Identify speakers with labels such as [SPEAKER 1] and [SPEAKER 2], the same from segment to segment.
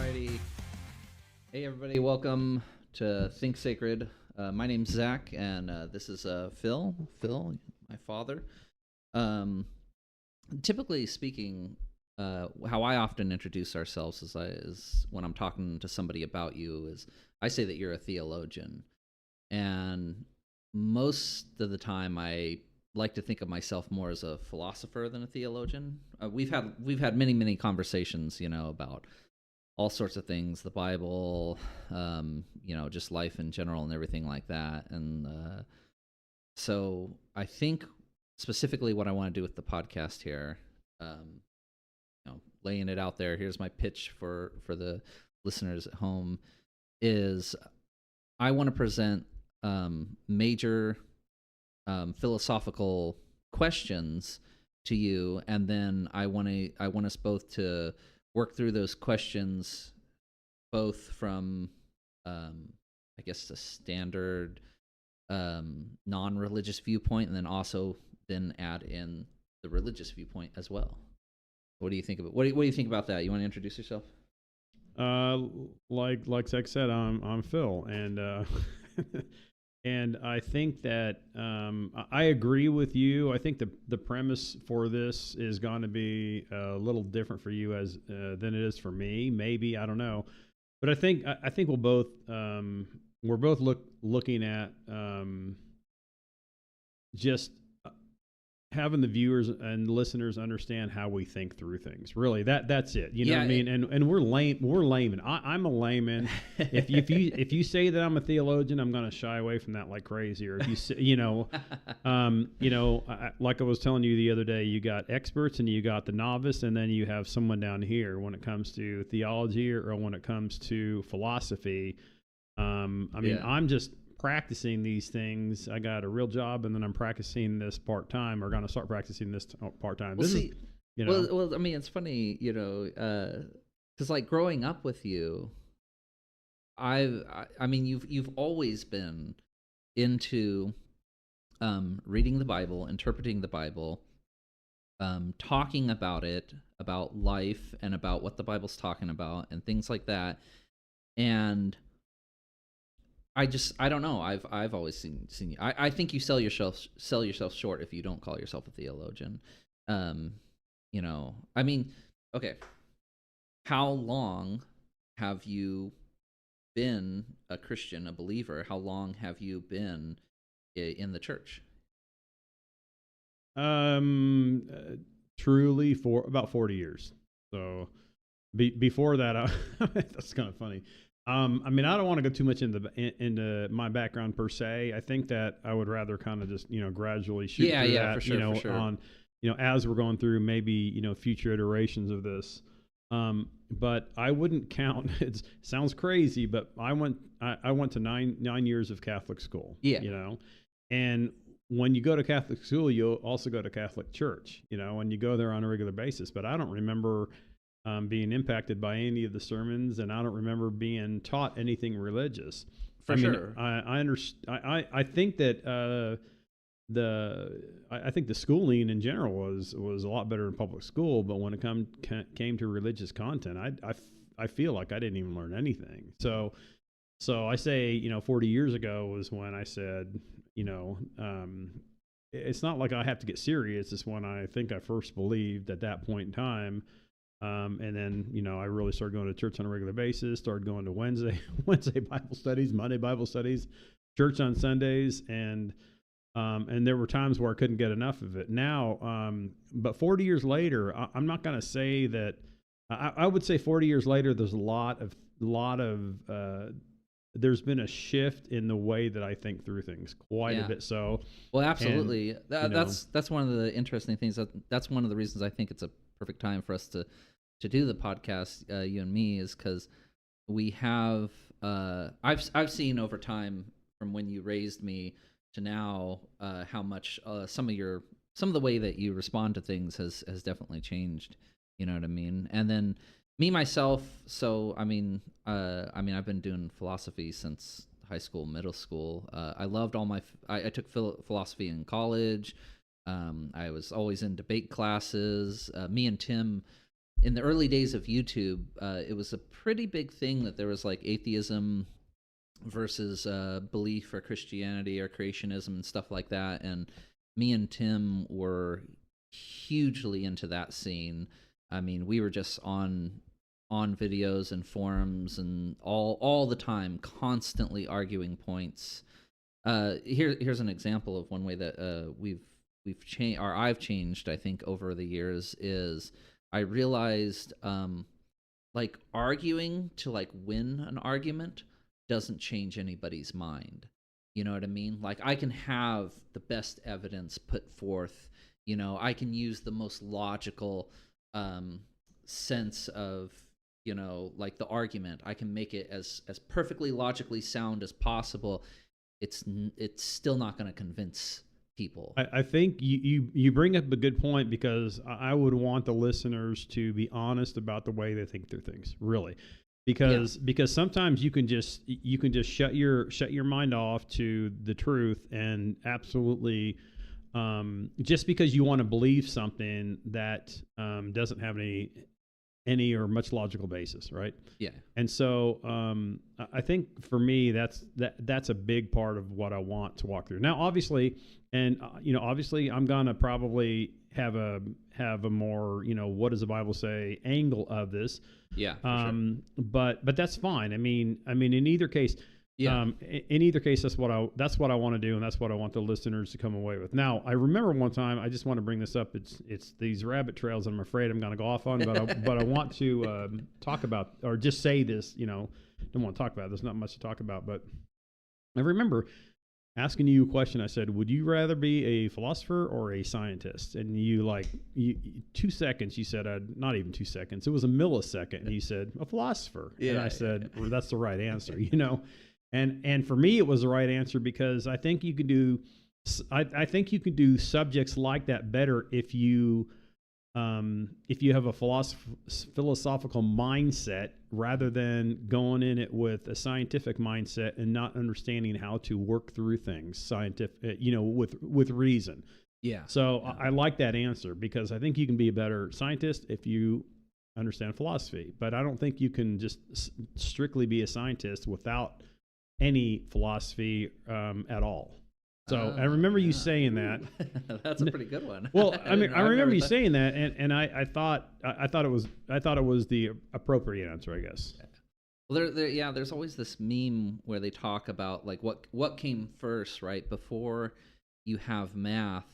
[SPEAKER 1] Alrighty. Hey, everybody. Welcome to Think Sacred. My name's Zach, and this is Phil. Phil, my father. Um, Typically speaking, how I often introduce ourselves is when I'm talking to somebody about you is I say that you're a theologian, and most of the time I like to think of myself more as a philosopher than a theologian. We've had many conversations, about all sorts of things, the Bible, just life in general and everything like that. And so I think specifically what I want to do with the podcast here, laying it out there, here's my pitch for the listeners at home, is I want to present major philosophical questions to you, and then I want us both to work through those questions, both from, I guess, a standard non-religious viewpoint, and then also then add in the religious viewpoint as well. What do you think about what do you think about that? You want to introduce yourself?
[SPEAKER 2] Like Zach said, I'm Phil, and and I think that I agree with you. I think the premise for this is going to be a little different for you as than it is for me. Maybe, I don't know, but I think we're both looking at just having the viewers and listeners understand how we think through things. Really, that's it. You know what I mean? And we're laymen. I'm a layman. if you say that I'm a theologian, I'm going to shy away from that like crazy. Or if you say, like I was telling you the other day, you got experts and you got the novice, and then you have someone down here when it comes to theology or when it comes to philosophy. I'm just practicing these things. I got a real job, and then I'm practicing this part time, or going to start practicing this part time.
[SPEAKER 1] Well, I mean, it's funny, because like growing up with you, I mean, you've always been into reading the Bible, interpreting the Bible, talking about it, about life, and about what the Bible's talking about, and things like that, and I don't know. I've always seen you. I think you sell yourself short if you don't call yourself a theologian. I mean, okay. How long have you been a Christian, a believer? How long have you been in the church?
[SPEAKER 2] Truly for about 40 years. So before that, that's kind of funny. I mean, I don't want to go too much into my background per se. I think that I would rather kind of just, gradually shoot through that,
[SPEAKER 1] for sure.
[SPEAKER 2] On, as we're going through maybe, future iterations of this. But I wouldn't count, it sounds crazy, but I went to nine years of Catholic school, and when you go to Catholic school, you'll also go to Catholic church, and you go there on a regular basis, but I don't remember being impacted by any of the sermons, and I don't remember being taught anything religious.
[SPEAKER 1] I mean,
[SPEAKER 2] I understand. I think that I think the schooling in general was a lot better in public school, but when it came to religious content, I feel like I didn't even learn anything. So I say 40 years ago was when I said it's not like I have to get serious. It's when I think I first believed at that point in time. And then, I really started going to church on a regular basis, started going to Wednesday Bible studies, Monday Bible studies, church on Sundays. And there were times where I couldn't get enough of it. Now, but 40 years later, I'm not going to say that, I would say 40 years later, there's a lot of there's been a shift in the way that I think through things quite a bit. So,
[SPEAKER 1] well, absolutely. And, that's one of the interesting things. That's one of the reasons I think it's a perfect time for us to do the podcast, you and me, is because we have I've seen over time from when you raised me to now how much some of the way that you respond to things has definitely changed. You know what I mean? And then me myself, so I mean I've been doing philosophy since high school, middle school. I loved I took philosophy in college. I was always in debate classes. Me and Tim in the early days of YouTube, it was a pretty big thing that there was like atheism versus belief or Christianity or creationism and stuff like that. And me and Tim were hugely into that scene. I mean, we were just on videos and forums and all the time, constantly arguing points. Here's an example of one way that we've changed, or I've changed, I think, over the years. Is I realized like arguing to like win an argument doesn't change anybody's mind. You know what I mean? Like, I can have the best evidence put forth. You know, I can use the most logical sense of, you know, like the argument. I can make it as perfectly logically sound as possible. It's still not going to convince people.
[SPEAKER 2] I think you bring up a good point, because I would want the listeners to be honest about the way they think through things, really. Because sometimes you can just shut your mind off to the truth, and absolutely just because you want to believe something that doesn't have any or much logical basis, right?
[SPEAKER 1] Yeah.
[SPEAKER 2] And so I think for me that's a big part of what I want to walk through. Now, obviously, obviously I'm gonna probably have a more, what does the Bible say angle of this.
[SPEAKER 1] Yeah. Sure.
[SPEAKER 2] But that's fine. I mean, in either case, in either case, that's what I want to do, and that's what I want the listeners to come away with. Now, I remember one time, I just want to bring this up. It's these rabbit trails I'm afraid I'm going to go off on, but I want to talk about, or just say this. Don't want to talk about it. There's not much to talk about, but I remember asking you a question. I said, would you rather be a philosopher or a scientist? And you 2 seconds, you said, not even 2 seconds. It was a millisecond. And you said, a philosopher. Yeah, and I said, well, that's the right answer, And for me, it was the right answer, because I think you could do, I think you could do subjects like that better if you have a philosophical mindset, rather than going in it with a scientific mindset and not understanding how to work through things with reason. Yeah. So yeah. I like that answer, because I think you can be a better scientist if you understand philosophy, but I don't think you can just strictly be a scientist without any philosophy at all. So I remember you saying that.
[SPEAKER 1] That's a pretty good one.
[SPEAKER 2] Well, I remember you saying that, and I thought it was the appropriate answer, I guess.
[SPEAKER 1] Well, there's always this meme where they talk about like what came first, right? Before you have math,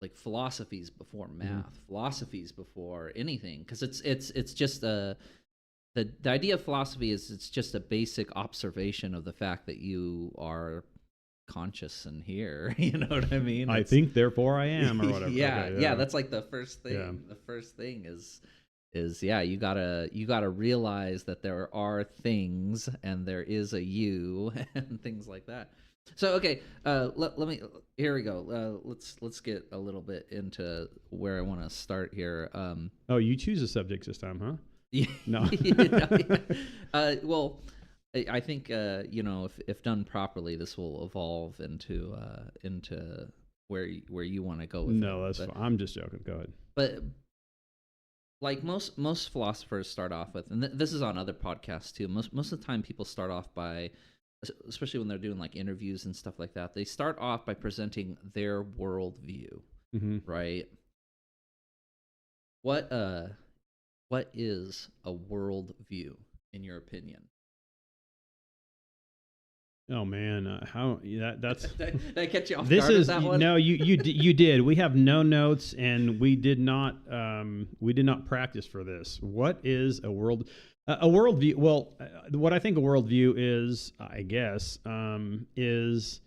[SPEAKER 1] like philosophies before math, philosophies before anything, because it's just the idea of philosophy is it's just a basic observation of the fact that you are conscious and here. You know what I mean?
[SPEAKER 2] I think, therefore I am, or whatever.
[SPEAKER 1] Yeah, that's like the first thing. Yeah. The first thing is you gotta realize that there are things and there is a you and things like that. So okay, let me, here we go. Let's get a little bit into where I want to start here.
[SPEAKER 2] Oh, you choose the subjects this time, huh?
[SPEAKER 1] Yeah.
[SPEAKER 2] No.
[SPEAKER 1] Well, I think if done properly, this will evolve into where you want to go with it.
[SPEAKER 2] No, that's fine. I'm just joking. Go ahead.
[SPEAKER 1] But like most philosophers start off with, and this is on other podcasts too. Most of the time, people start off by, especially when they're doing like interviews and stuff like that, they start off by presenting their worldview, right? What is a worldview in your opinion?
[SPEAKER 2] Oh man, that's
[SPEAKER 1] did I catch you off guard with that one?
[SPEAKER 2] No, you did. We have no notes, and we did not practice for this. What is a worldview? Well, what I think a worldview is, I guess, is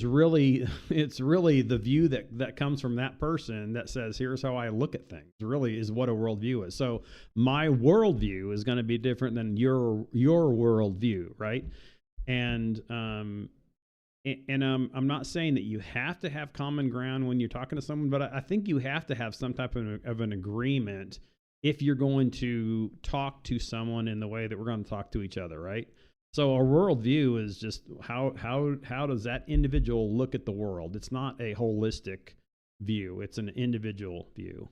[SPEAKER 2] really, it's really the view that comes from that person that says, here's how I look at things. Really is what a worldview is. So my worldview is going to be different than your worldview, right? And I'm not saying that you have to have common ground when you're talking to someone, but I think you have to have some type of an agreement if you're going to talk to someone in the way that we're going to talk to each other, right? So a worldview is just how does that individual look at the world? It's not a holistic view; it's an individual view.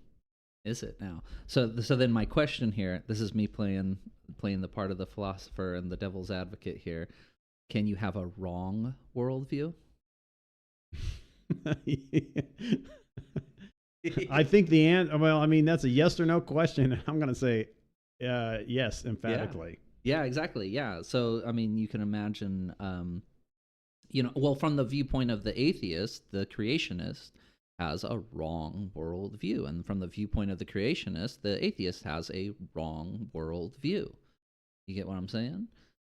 [SPEAKER 1] Is it now? So then my question here, this is me playing the part of the philosopher and the devil's advocate here. Can you have a wrong worldview?
[SPEAKER 2] I think the answer, well, I mean, that's a yes or no question. I'm going to say yes, emphatically.
[SPEAKER 1] Yeah, exactly. Yeah. So, I mean, you can imagine, well, from the viewpoint of the atheist, the creationist has a wrong worldview. And from the viewpoint of the creationist, the atheist has a wrong worldview. You get what I'm saying?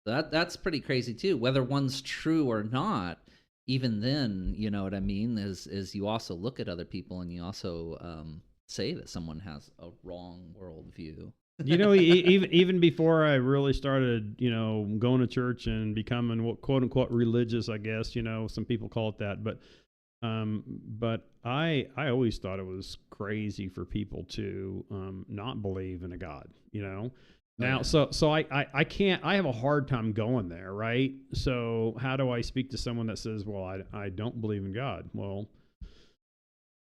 [SPEAKER 1] That's pretty crazy too. Whether one's true or not, even then, you know what I mean, is you also look at other people and you also say that someone has a wrong worldview.
[SPEAKER 2] You know, even before I really started, you know, going to church and becoming quote unquote religious, I guess, you know, some people call it that, but I always thought it was crazy for people to not believe in a God, you know. Now, so I can't, I have a hard time going there, right? So how do I speak to someone that says, well, I don't believe in God? Well,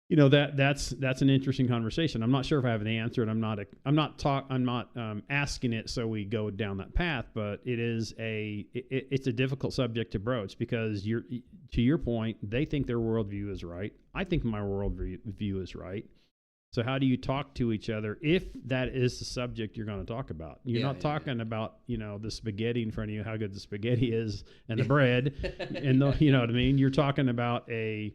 [SPEAKER 2] you know, that's an interesting conversation. I'm not sure if I have an answer, and I'm not asking it so we go down that path, but it's a difficult subject to broach because to your point, they think their worldview is right. I think my worldview is right. So how do you talk to each other if that is the subject you're going to talk about? You're not talking about, you know, the spaghetti in front of you, how good the spaghetti is, and the bread, and you know what I mean? You're talking about a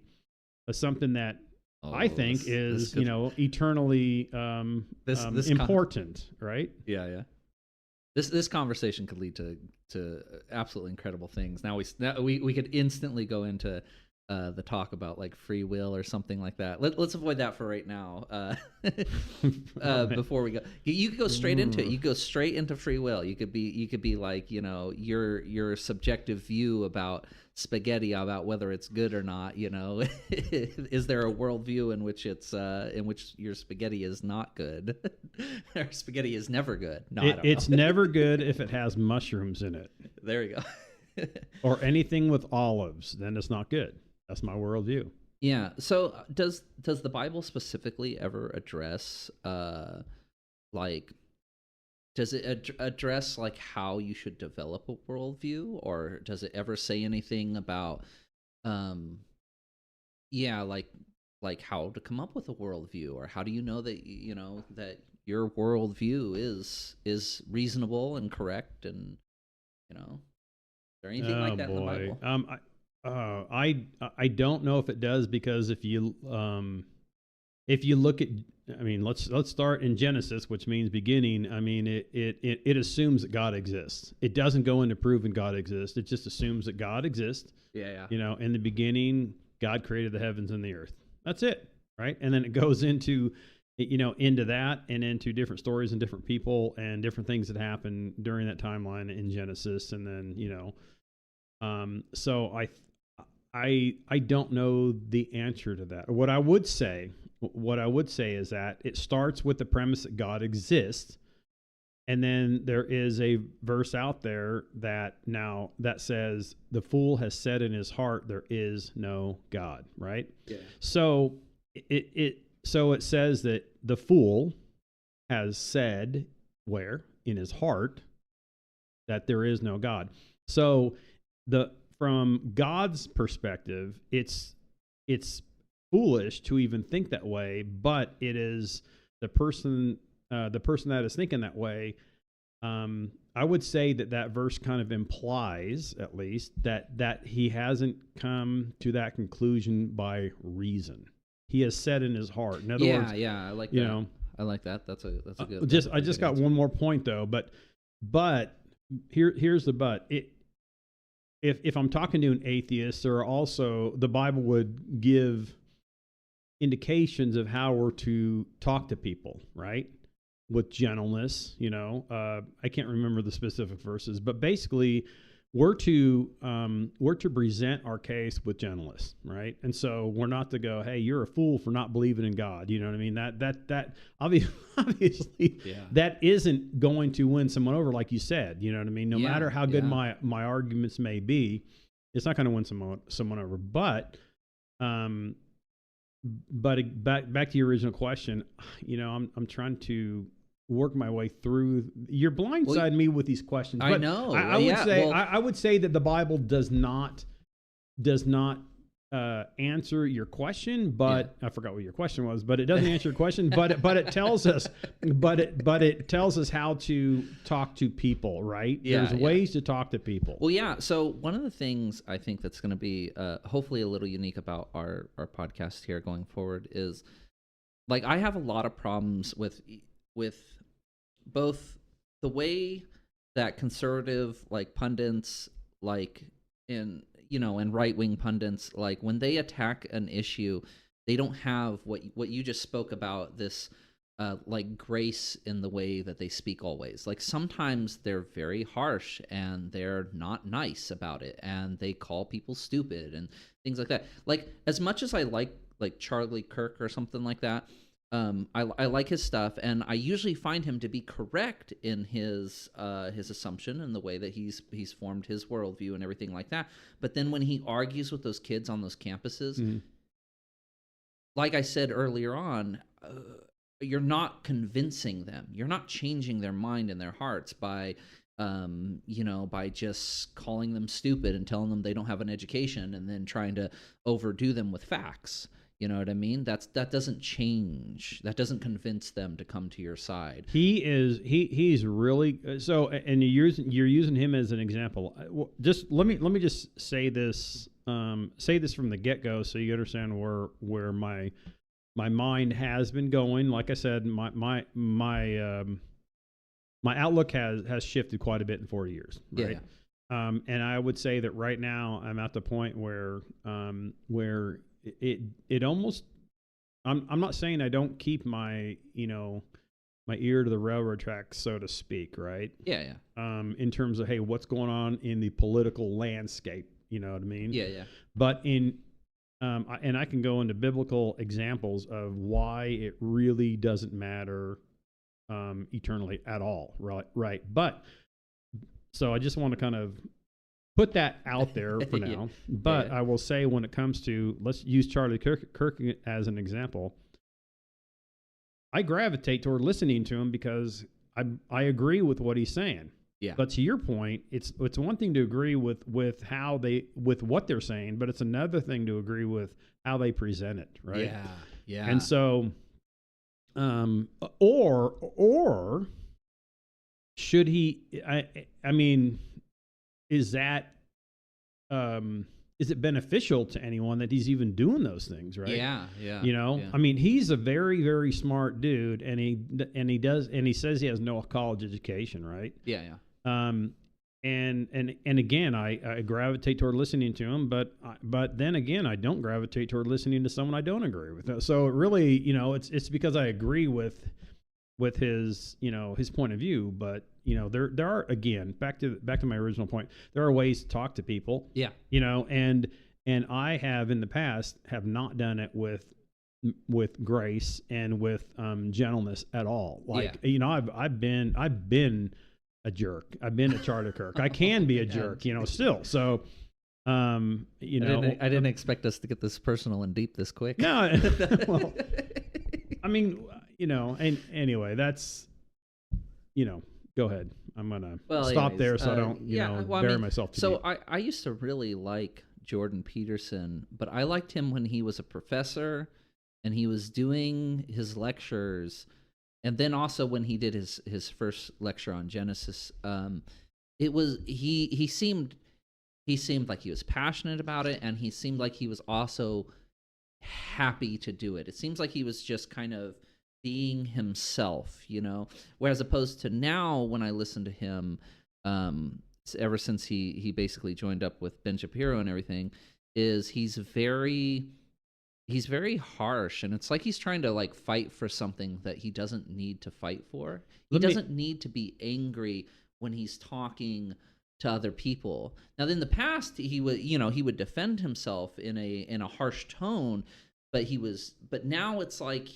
[SPEAKER 2] something that I think is, you know, eternally important, right?
[SPEAKER 1] Yeah. This conversation could lead to absolutely incredible things. Now we could instantly go into the talk about like free will or something like that. Let's avoid that for right now. Before we go, you could go straight into it. You could go straight into free will. You could be like, you know, your subjective view about spaghetti, about whether it's good or not. You know, is there a worldview in which in which your spaghetti is not good, or spaghetti is never good? No,
[SPEAKER 2] it's never good if it has mushrooms in it.
[SPEAKER 1] There we go.
[SPEAKER 2] Or anything with olives, then it's not good. That's my worldview.
[SPEAKER 1] Yeah. So does the Bible specifically ever address like, does it address like how you should develop a worldview, or does it ever say anything about like how to come up with a worldview, or how do you know that you know that your worldview is reasonable and correct, and you know, is there anything like that in the Bible?
[SPEAKER 2] I don't know if it does, because if you look at, I mean, let's start in Genesis, which means beginning. I mean, it assumes that God exists. It doesn't go into proving God exists. It just assumes that God exists.
[SPEAKER 1] Yeah.
[SPEAKER 2] You know, in the beginning, God created the heavens and the earth. That's it, right? And then it goes into, you know, into that and into different stories and different people and different things that happen during that timeline in Genesis. And then, you know, so I don't know the answer to that. What I would say is that it starts with the premise that God exists, and then there is a verse out there that says the fool has said in his heart there is no God, right?
[SPEAKER 1] Yeah.
[SPEAKER 2] So it says that the fool has said where in his heart that there is no God. So from God's perspective, it's foolish to even think that way, but it is the person that is thinking that way. I would say that verse kind of implies, at least, that he hasn't come to that conclusion by reason. He has said in his heart. In other words,
[SPEAKER 1] I like that.
[SPEAKER 2] You know,
[SPEAKER 1] I like that. That's a good.
[SPEAKER 2] I just got one more point though, but here's the but. If I'm talking to an atheist, there are also, the Bible would give indications of how we're to talk to people, right? With gentleness, you know. I can't remember the specific verses, but basically, we're to present our case with gentleness, right? And so we're not to go, hey, you're a fool for not believing in God. You know what I mean? That obviously that isn't going to win someone over, like you said. You know what I mean? No matter how good my arguments may be, it's not going to win someone over. But back to your original question, I'm trying to work my way through. You're blindsiding me with these questions.
[SPEAKER 1] I
[SPEAKER 2] But
[SPEAKER 1] know.
[SPEAKER 2] I would
[SPEAKER 1] Yeah,
[SPEAKER 2] say
[SPEAKER 1] well-
[SPEAKER 2] I would say that the Bible does not answer your question, but I forgot what your question was. But it doesn't answer your question. But it tells us, it tells us how to talk to people, right?
[SPEAKER 1] Yeah,
[SPEAKER 2] There's ways to talk to people.
[SPEAKER 1] Well, yeah. So one of the things I think that's going to be hopefully a little unique about our podcast here going forward is, like, I have a lot of problems with both the way that conservative, like, pundits, like, and right-wing pundits, like, when they attack an issue, they don't have what you just spoke about, this like, grace in the way that they speak always. Like, sometimes they're very harsh and they're not nice about it, and they call people stupid and things like that. Like, as much as I like Charlie Kirk or something like that, I like his stuff, and I usually find him to be correct in his assumption and the way that he's formed his worldview and everything like that. But then when he argues with those kids on those campuses, like I said earlier on, you're not convincing them. You're not changing their mind and their hearts by by just calling them stupid and telling them they don't have an education and then trying to overdo them with facts. You know what I mean? That doesn't change. That doesn't convince them to come to your side.
[SPEAKER 2] He's really so, and you're using him as an example. Just let me just say this from the get-go, so you understand where my mind has been going. Like I said, my outlook has shifted quite a bit in 40 years. Right?
[SPEAKER 1] Yeah.
[SPEAKER 2] And I would say that right now I'm at the point where it almost, I'm not saying I don't keep my my ear to the railroad tracks, so to speak, right?
[SPEAKER 1] Yeah.
[SPEAKER 2] In terms of, hey, what's going on in the political landscape, you know what I mean?
[SPEAKER 1] Yeah.
[SPEAKER 2] But and I can go into biblical examples of why it really doesn't matter eternally at all, right? But so I just want to kind of put that out there for now. But I will say, when it comes to, let's use Charlie Kirk as an example, I gravitate toward listening to him because I agree with what he's saying.
[SPEAKER 1] Yeah.
[SPEAKER 2] But to your point, it's one thing to agree with what they're saying, but it's another thing to agree with how they present it, right?
[SPEAKER 1] Yeah.
[SPEAKER 2] And so, or should he? I mean, is it beneficial to anyone that he's even doing those things, right?
[SPEAKER 1] Yeah.
[SPEAKER 2] I mean, he's a very, very smart dude, and he says he has no college education, right?
[SPEAKER 1] Yeah.
[SPEAKER 2] And again, I gravitate toward listening to him, but then again, I don't gravitate toward listening to someone I don't agree with. So it really, it's because I agree with his, his point of view, but there are, again, back to my original point, there are ways to talk to people.
[SPEAKER 1] Yeah.
[SPEAKER 2] And I have in the past have not done it with grace and with gentleness at all. Like, I've been a jerk. I've been a Charlie Kirk. I can be a jerk, still. So, I
[SPEAKER 1] didn't expect us to get this personal and deep this quick.
[SPEAKER 2] No, well, I mean, and anyway, that's, go ahead. I'm gonna stop there so I don't, bury myself too deep.
[SPEAKER 1] I used to really like Jordan Peterson, but I liked him when he was a professor and he was doing his lectures. And then also when he did his first lecture on Genesis, it was he seemed like he was passionate about it, and he seemed like he was also happy to do it. It seems like he was just kind of being himself, whereas opposed to now when I listen to him, ever since he basically joined up with Ben Shapiro and everything, is he's very harsh, and it's like he's trying to like fight for something that he doesn't need to fight for. He doesn't need to be angry when he's talking to other people. Now, in the past, he would defend himself in a harsh tone, but now it's like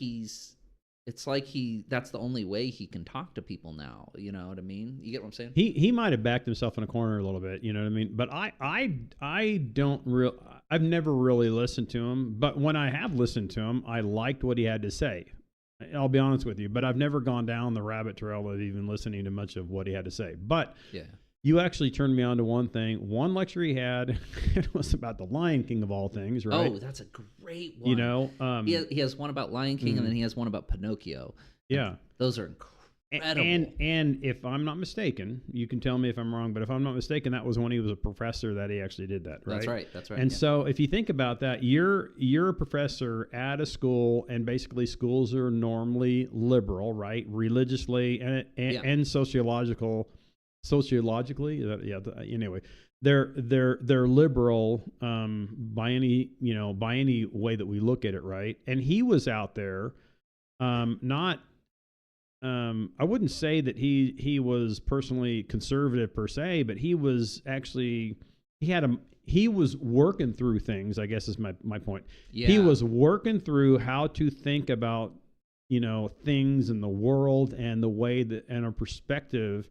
[SPEAKER 1] that's the only way he can talk to people now. You know what I mean? You get what I'm saying?
[SPEAKER 2] He might have backed himself in a corner a little bit. You know what I mean? But I don't I've never really listened to him, but when I have listened to him, I liked what he had to say. I'll be honest with you, but I've never gone down the rabbit trail of even listening to much of what he had to say. But
[SPEAKER 1] Yeah.
[SPEAKER 2] you actually turned me on to one thing. One lecture he had, it was about the Lion King of all things, right?
[SPEAKER 1] Oh, that's a great one.
[SPEAKER 2] You know,
[SPEAKER 1] he has one about Lion King, and then he has one about Pinocchio.
[SPEAKER 2] yeah.
[SPEAKER 1] Those are incredible.
[SPEAKER 2] And if I'm not mistaken, you can tell me if I'm wrong, but if I'm not mistaken, that was when he was a professor that he actually did that, right?
[SPEAKER 1] That's right.
[SPEAKER 2] And
[SPEAKER 1] yeah.
[SPEAKER 2] so if you think about that, you're a professor at a school, and basically schools are normally liberal, right? Religiously and sociologically, anyway, they're liberal by any way that we look at it, right? And he was out there not I wouldn't say that he was personally conservative per se, but he was actually he was working through things, I guess is my point.
[SPEAKER 1] Yeah.
[SPEAKER 2] He was working through how to think about, things in the world and the way that, and a perspective,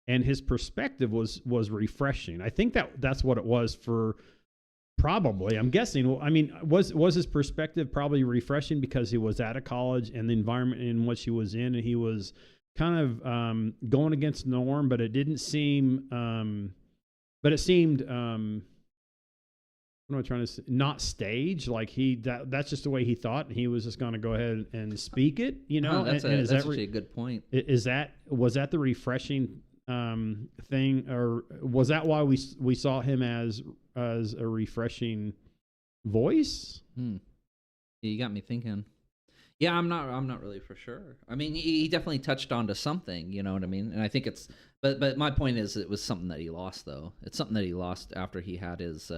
[SPEAKER 2] and his perspective was refreshing. I think that's what it was for. Probably, I'm guessing. I mean, was his perspective probably refreshing because he was at a college and the environment in which he was in, and he was kind of going against the norm, but it didn't seem. But it seemed. What am I trying to say? Not staged. Like that's just the way he thought, and he was just going to go ahead and speak it.
[SPEAKER 1] That's actually a good point.
[SPEAKER 2] Was that the refreshing thing, or was that why we saw him as a refreshing voice?
[SPEAKER 1] You got me thinking. Yeah, I'm not really for sure. I mean, he definitely touched onto something, you know what I mean? And I think it's but my point is it was something that he lost though. It's something that he lost after he had his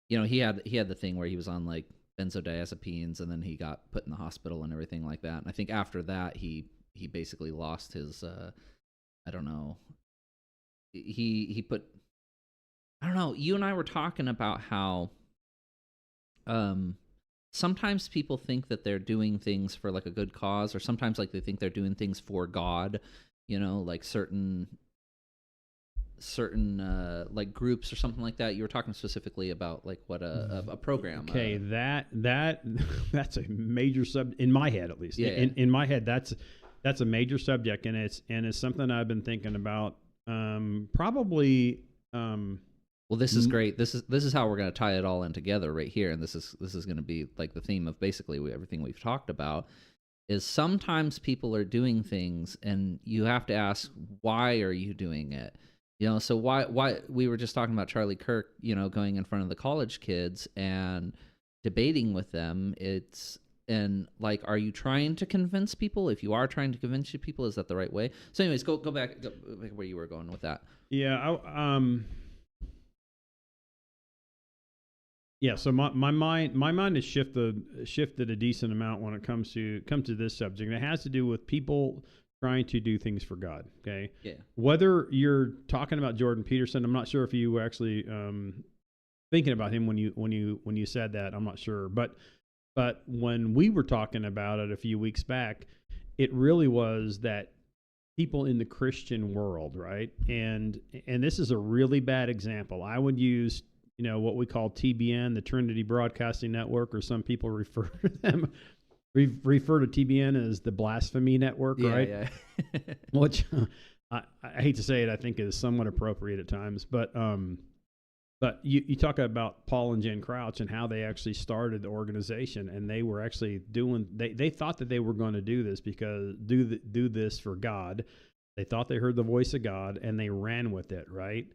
[SPEAKER 1] he had the thing where he was on like benzodiazepines, and then he got put in the hospital and everything like that. And I think after that he basically lost his I don't know. He put, I don't know. You and I were talking about how sometimes people think that they're doing things for like a good cause, or sometimes like they think they're doing things for God, like certain like groups or something like that. You were talking specifically about like what a program.
[SPEAKER 2] Okay, that's a major in my head, at least.
[SPEAKER 1] Yeah.
[SPEAKER 2] In my head, that's a major subject, and it's something I've been thinking about. Probably.
[SPEAKER 1] Well, this is great. This is how we're going to tie it all in together right here, and this is going to be like the theme of basically everything we've talked about. Is sometimes people are doing things, and you have to ask, why are you doing it? So why we were just talking about Charlie Kirk, going in front of the college kids and debating with them. And like, are you trying to convince people? If you are trying to convince people, is that the right way? So anyways, go back where you were going with that.
[SPEAKER 2] Yeah. Yeah. So my mind has shifted a decent amount when it comes to this subject. And it has to do with people trying to do things for God. Okay.
[SPEAKER 1] Yeah.
[SPEAKER 2] Whether you're talking about Jordan Peterson, I'm not sure if you were actually thinking about him when you said that. I'm not sure, but when we were talking about it a few weeks back, it really was that people in the Christian world, right? And this is a really bad example. I would use, what we call TBN, the Trinity Broadcasting Network, or some people refer to them refer to TBN as the Blasphemy Network, right?
[SPEAKER 1] Yeah.
[SPEAKER 2] Which I hate to say it, I think is somewhat appropriate at times, but you talk about Paul and Jen Crouch and how they actually started the organization, and they were actually they thought that they were going to do this because do this for God. They thought they heard the voice of God, and they ran with it, right?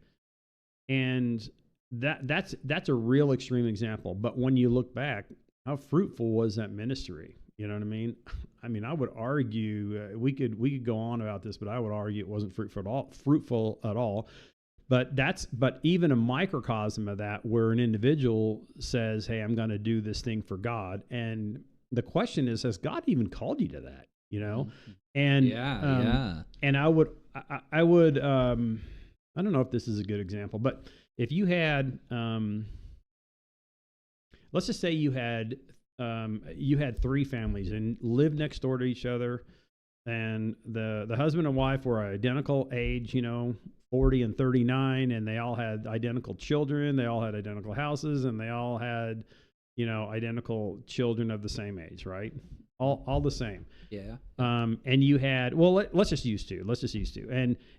[SPEAKER 2] And that's a real extreme example. But when you look back, how fruitful was that ministry? You know what I mean? I mean, I would argue we could go on about this, but I would argue it wasn't fruitful at all. But even a microcosm of that, where an individual says, "Hey, I'm going to do this thing for God," and the question is, has God even called you to that? And and I would I don't know if this is a good example, but if you had let's just say you had three families and lived next door to each other. and the husband and wife were identical age, 40 and 39, and they all had identical children. They all had identical houses, and they all had, identical children of the same age, right? All the same.
[SPEAKER 1] Yeah.
[SPEAKER 2] And you had, well, let's just use two.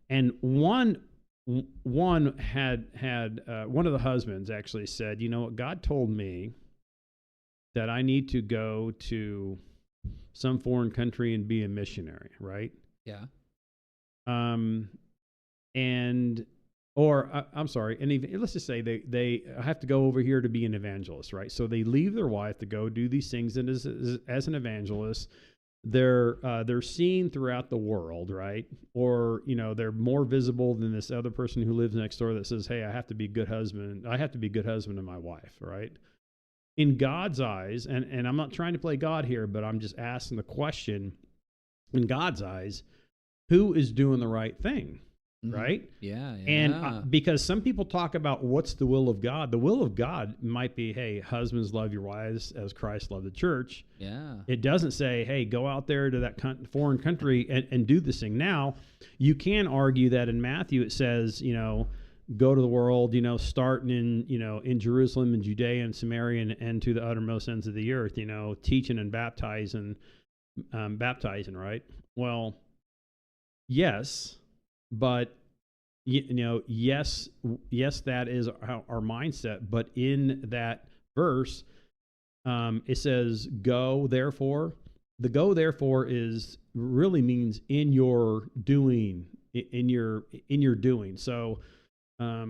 [SPEAKER 2] And one had one of the husbands actually said, God told me that I need to go to some foreign country and be a missionary, right?
[SPEAKER 1] Yeah.
[SPEAKER 2] I'm sorry, and even, let's just say they have to go over here to be an evangelist, right? So they leave their wife to go do these things, and as an evangelist, they're seen throughout the world, right? Or they're more visible than this other person who lives next door that says, "Hey, I have to be a good husband. I have to be a good husband to my wife," right? In God's eyes, and I'm not trying to play God here, but I'm just asking the question. In God's eyes, who is doing the right thing?
[SPEAKER 1] Mm-hmm.
[SPEAKER 2] Right?
[SPEAKER 1] Yeah.
[SPEAKER 2] And because some people talk about what's the will of God. The will of God might be, hey, husbands, love your wives as Christ loved the church.
[SPEAKER 1] Yeah.
[SPEAKER 2] It doesn't say, hey, go out there to that foreign country and do this thing. Now, you can argue that in Matthew it says, go to the world, starting in Jerusalem and Judea and Samaria and to the uttermost ends of the earth, teaching and baptizing, right? Well, yes. But yes, that is our mindset. But in that verse, it says, "Go therefore." The "go therefore" really means in your doing, in your doing. So I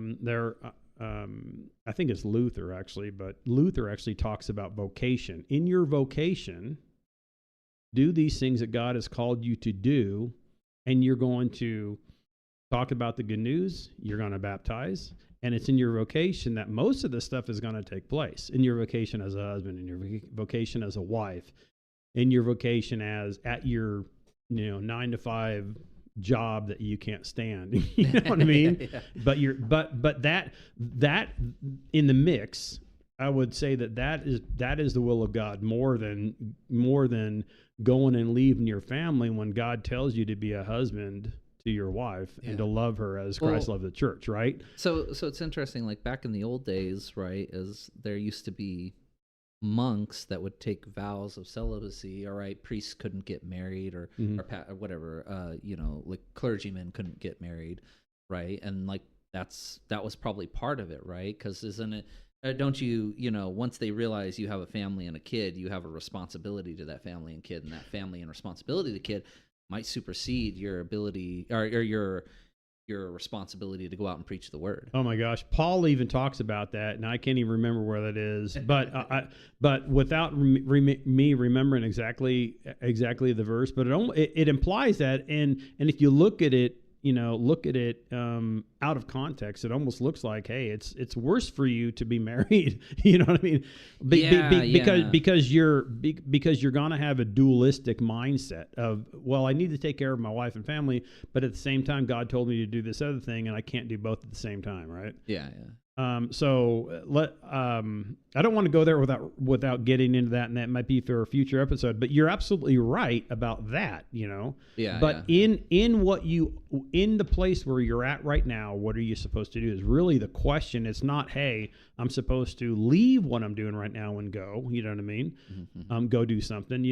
[SPEAKER 2] think it's Luther actually, but Luther actually talks about vocation. In your vocation, do these things that God has called you to do, and you're going to talk about the good news, you're going to baptize, and it's in your vocation that most of this stuff is going to take place. In your vocation as a husband, in your vocation as a wife, in your vocation as at your 9-to-5 job that you can't stand. You know what I mean?
[SPEAKER 1] Yeah.
[SPEAKER 2] But that in the mix, I would say that is the will of God more than going and leaving your family when God tells you to be a husband to your wife and to love her as Christ loved the church, right?
[SPEAKER 1] So it's interesting, like back in the old days, right, is there used to be monks that would take vows of celibacy. All right, priests couldn't get married or whatever, like clergymen couldn't get married, right? And like that was probably part of it, right? Because isn't it, don't you, once they realize you have a family and a kid, you have a responsibility to that family and kid, and that family and responsibility to the kid might supersede your ability or your responsibility to go out and preach the word.
[SPEAKER 2] Oh my gosh, Paul even talks about that, and I can't even remember where that is. But but without me remembering exactly the verse, but it implies that, and if you look at it, out of context, it almost looks like, hey, it's worse for you to be married. You know what I mean? Because you're gonna have a dualistic mindset of, well, I need to take care of my wife and family, but at the same time, God told me to do this other thing, and I can't do both at the same time, right?
[SPEAKER 1] Yeah.
[SPEAKER 2] So I don't want to go there without getting into that, and that might be for a future episode. But you're absolutely right about that,
[SPEAKER 1] Yeah.
[SPEAKER 2] But in the place where you're at right now, what are you supposed to do? Is really the question. It's not, hey, I'm supposed to leave what I'm doing right now and go. You know what I mean?
[SPEAKER 1] Mm-hmm.
[SPEAKER 2] Go do something.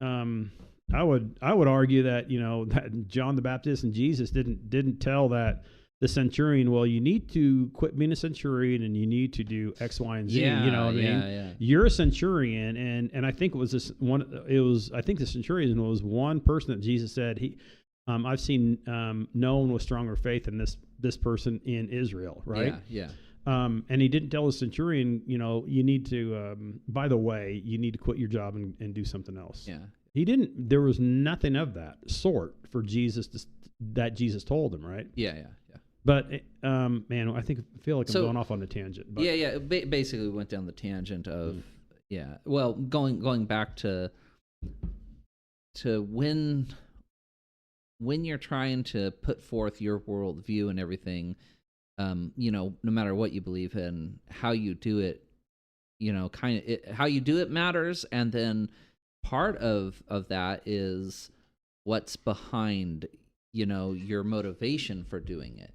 [SPEAKER 2] I would argue that that John the Baptist and Jesus didn't tell that the centurion, well, you need to quit being a centurion and you need to do X, Y, and Z.
[SPEAKER 1] Yeah,
[SPEAKER 2] you know what I mean?
[SPEAKER 1] Yeah.
[SPEAKER 2] You're a centurion, and I think it was this one. I think the centurion was one person that Jesus said I've seen no one with stronger faith than this person in Israel, right?
[SPEAKER 1] Yeah.
[SPEAKER 2] And he didn't tell the centurion, you need to. By the way, you need to quit your job and do something else.
[SPEAKER 1] Yeah.
[SPEAKER 2] He didn't. There was nothing of that sort for Jesus that Jesus told him, right?
[SPEAKER 1] Yeah.
[SPEAKER 2] But man, I feel like I'm going off on a tangent. But.
[SPEAKER 1] Yeah. Basically, we went down the tangent of Well, going back to when you're trying to put forth your worldview and everything, no matter what you believe in, how you do it, how you do it matters, and then part of that is what's behind, your motivation for doing it.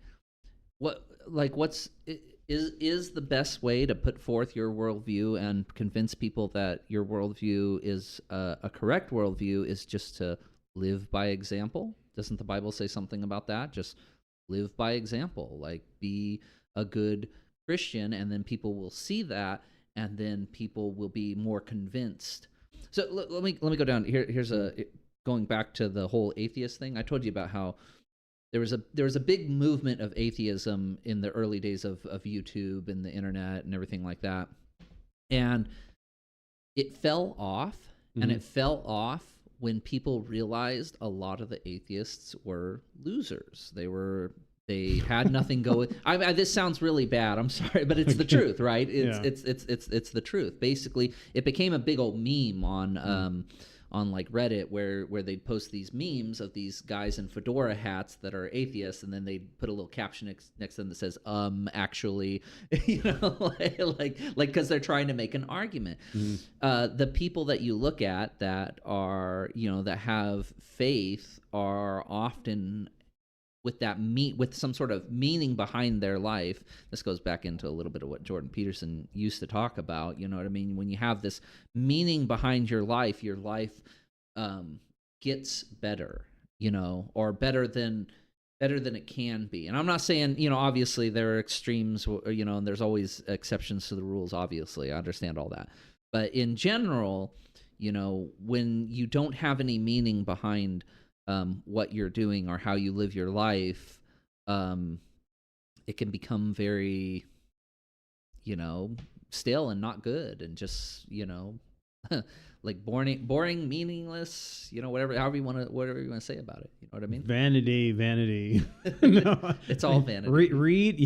[SPEAKER 1] Is the best way to put forth your worldview and convince people that your worldview is a correct worldview is just to live by example? Doesn't the Bible say something about that? Just live by example, like be a good Christian, and then people will see that, and then people will be more convinced. So let me go down here. Going back to the whole atheist thing. I told you about how there was a big movement of atheism in the early days of YouTube and the internet and everything like that, and it fell off.
[SPEAKER 2] Mm-hmm.
[SPEAKER 1] And it fell off when people realized a lot of the atheists were losers. They had nothing going. This sounds really bad. I'm sorry, but it's the truth, right? It's the truth. Basically, it became a big old meme on like Reddit where they'd post these memes of these guys in fedora hats that are atheists, and then they'd put a little caption next to them that says actually, like because they're trying to make an argument. The people that you look at that are, that have faith are often with some sort of meaning behind their life. This goes back into a little bit of what Jordan Peterson used to talk about. You know what I mean? When you have this meaning behind your life gets better, or better than it can be. And I'm not saying, obviously there are extremes, and there's always exceptions to the rules. Obviously, I understand all that. But in general, when you don't have any meaning behind what you're doing or how you live your life, it can become very, stale and not good, and just, like boring, meaningless, whatever you want to say about it. You know what I mean?
[SPEAKER 2] Vanity. No.
[SPEAKER 1] It's all vanity.
[SPEAKER 2] Read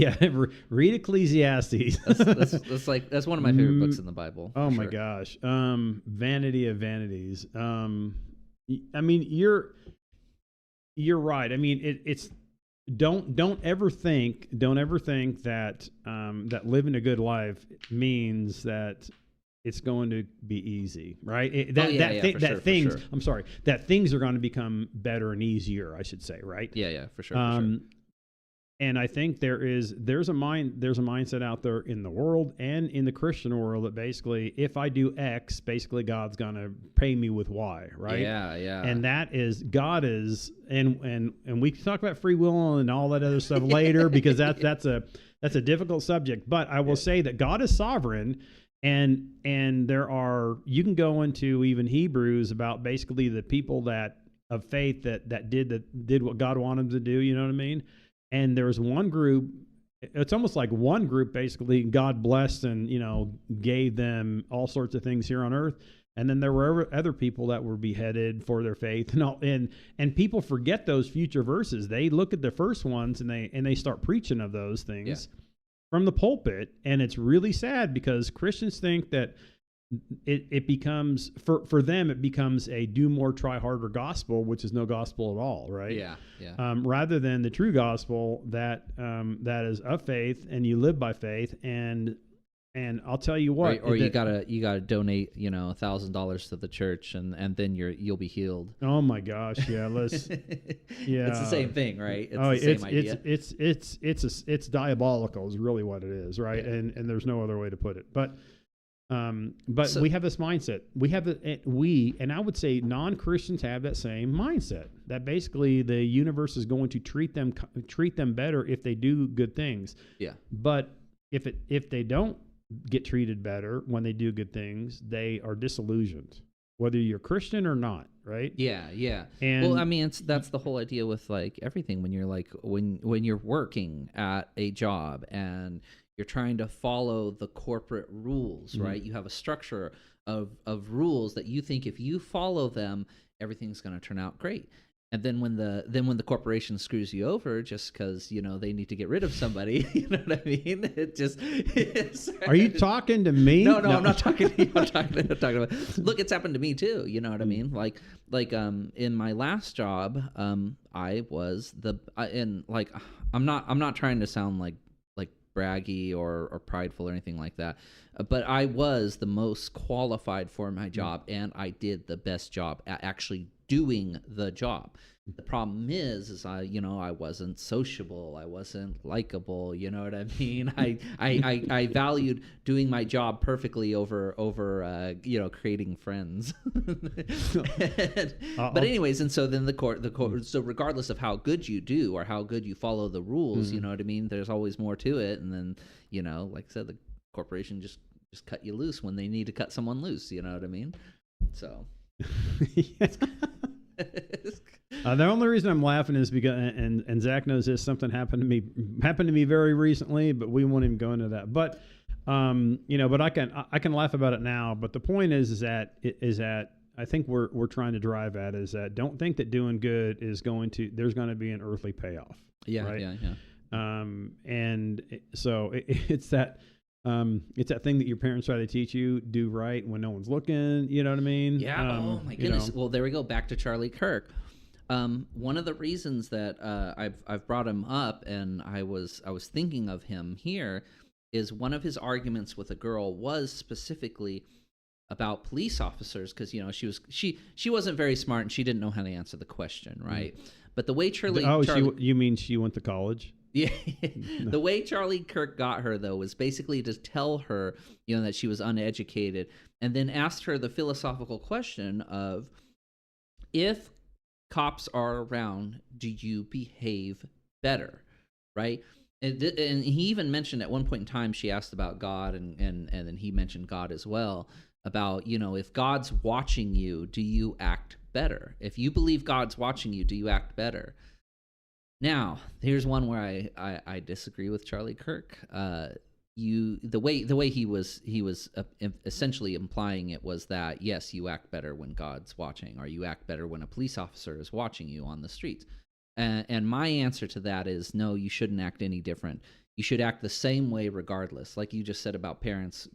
[SPEAKER 2] Ecclesiastes.
[SPEAKER 1] That's one of my favorite books in the Bible.
[SPEAKER 2] Oh my gosh. Vanity of vanities. I mean, you're right. I mean, it's don't ever think that that living a good life means that it's going to be easy, right? That things are going to become better and easier, I should say, right?
[SPEAKER 1] Yeah, for sure.
[SPEAKER 2] And I think there's a mindset out there in the world and in the Christian world that basically, if I do X, basically God's gonna pay me with Y, right?
[SPEAKER 1] Yeah.
[SPEAKER 2] And that is God is, and we can talk about free will and all that other stuff later, because that's a difficult subject. But I will say that God is sovereign, and you can go into even Hebrews about basically the people that of faith that did what God wanted them to do. You know what I mean? And there was one group, it's almost like one group basically God blessed and, gave them all sorts of things here on earth. And then there were other people that were beheaded for their faith and people forget those future verses. They look at the first ones and they start preaching of those things from the pulpit. And it's really sad because Christians think that it becomes for them it becomes a do more try harder gospel, which is no gospel at all, right?
[SPEAKER 1] Yeah.
[SPEAKER 2] Rather than the true gospel that is of faith, and you live by faith, and I'll tell you what,
[SPEAKER 1] right, or you gotta donate $1,000 to the church, and then you'll be healed.
[SPEAKER 2] Oh my gosh, yeah, it's
[SPEAKER 1] the same thing, right?
[SPEAKER 2] It's the same idea. It's diabolical is really what it is, right?
[SPEAKER 1] Yeah.
[SPEAKER 2] And there's no other way to put it, but
[SPEAKER 1] So,
[SPEAKER 2] we have this mindset. And I would say non-Christians have that same mindset, that basically the universe is going to treat them better if they do good things.
[SPEAKER 1] Yeah.
[SPEAKER 2] But if they don't get treated better when they do good things, they are disillusioned, whether you're Christian or not, right?
[SPEAKER 1] Yeah.
[SPEAKER 2] And
[SPEAKER 1] well, I mean, that's the whole idea with like everything. When you're like when you're working at a job and you're trying to follow the corporate rules, right? You have a structure of rules that you think if you follow them, everything's going to turn out great. And then when the corporation screws you over just because they need to get rid of somebody, you know what I mean?
[SPEAKER 2] Are you talking to me?
[SPEAKER 1] No, I'm not talking to you. I'm talking about. Look, it's happened to me too. You know what I mean? Like in my last job, I'm not trying to sound like braggy or prideful or anything like that. But I was the most qualified for my job, and I did the best job at actually doing the job. The problem is I wasn't sociable. I wasn't likable. You know what I mean? I valued doing my job perfectly over creating friends. But anyways, and so then the court. So regardless of how good you do or how good you follow the rules, you know what I mean? There's always more to it. And then like I said, the corporation just cut you loose when they need to cut someone loose. You know what I mean? So.
[SPEAKER 2] The only reason I'm laughing is because, and Zach knows this, something happened to me very recently, but we won't even go into that. But, but I can laugh about it now. But the point is that I think we're trying to drive at is that don't think that doing good there's going to be an earthly payoff.
[SPEAKER 1] Yeah.
[SPEAKER 2] Right?
[SPEAKER 1] Yeah.
[SPEAKER 2] And so it's that thing that your parents try to teach you, do right when no one's looking, you know what I mean?
[SPEAKER 1] Yeah. Oh my goodness. Well, there we go. Back to Charlie Kirk. One of the reasons that I've brought him up, and I was thinking of him here, is one of his arguments with a girl was specifically about police officers, because she wasn't very smart and she didn't know how to answer the question, right? But the way
[SPEAKER 2] you mean she went to college?
[SPEAKER 1] Yeah. The way Charlie Kirk got her, though, was basically to tell her, that she was uneducated, and then asked her the philosophical question of, if cops are around, do you behave better, right? And he even mentioned at one point in time, she asked about God, and then he mentioned God as well, about, if God's watching you, do you act better? If you believe God's watching you, do you act better? Now, here's one where I disagree with Charlie Kirk. The way he was essentially implying it was that, yes, you act better when God's watching, or you act better when a police officer is watching you on the streets. And my answer to that is, no, you shouldn't act any different. You should act the same way regardless. Like you just said about parents,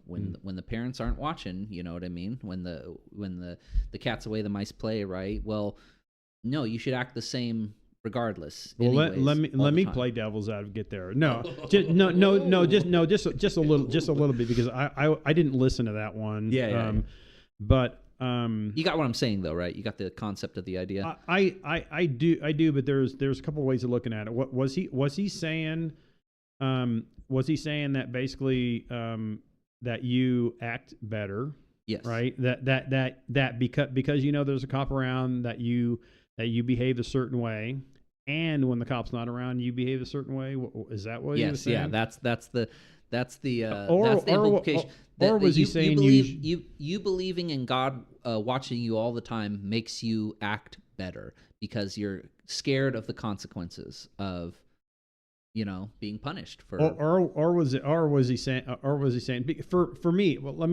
[SPEAKER 1] when the parents aren't watching, you know what I mean? When the cat's away, the mice play, right? Well, no, you should act the same regardless.
[SPEAKER 2] Well, let me play devil's advocate there. No, just a little bit, because I didn't listen to that one.
[SPEAKER 1] Yeah.
[SPEAKER 2] But
[SPEAKER 1] you got what I'm saying, though, right? You got the concept of the idea.
[SPEAKER 2] I do, but there's a couple of ways of looking at it. What was he saying? Was he saying that basically that you act better?
[SPEAKER 1] Yes.
[SPEAKER 2] Right. That because there's a cop around, that you behave a certain way, and when the cop's not around, you behave a certain way. Is that what he was saying?
[SPEAKER 1] Yeah, that's the implication.
[SPEAKER 2] Or was he saying
[SPEAKER 1] you believing in God watching you all the time makes you act better because you're scared of the consequences of being punished for.
[SPEAKER 2] Or was he saying for me? Well, let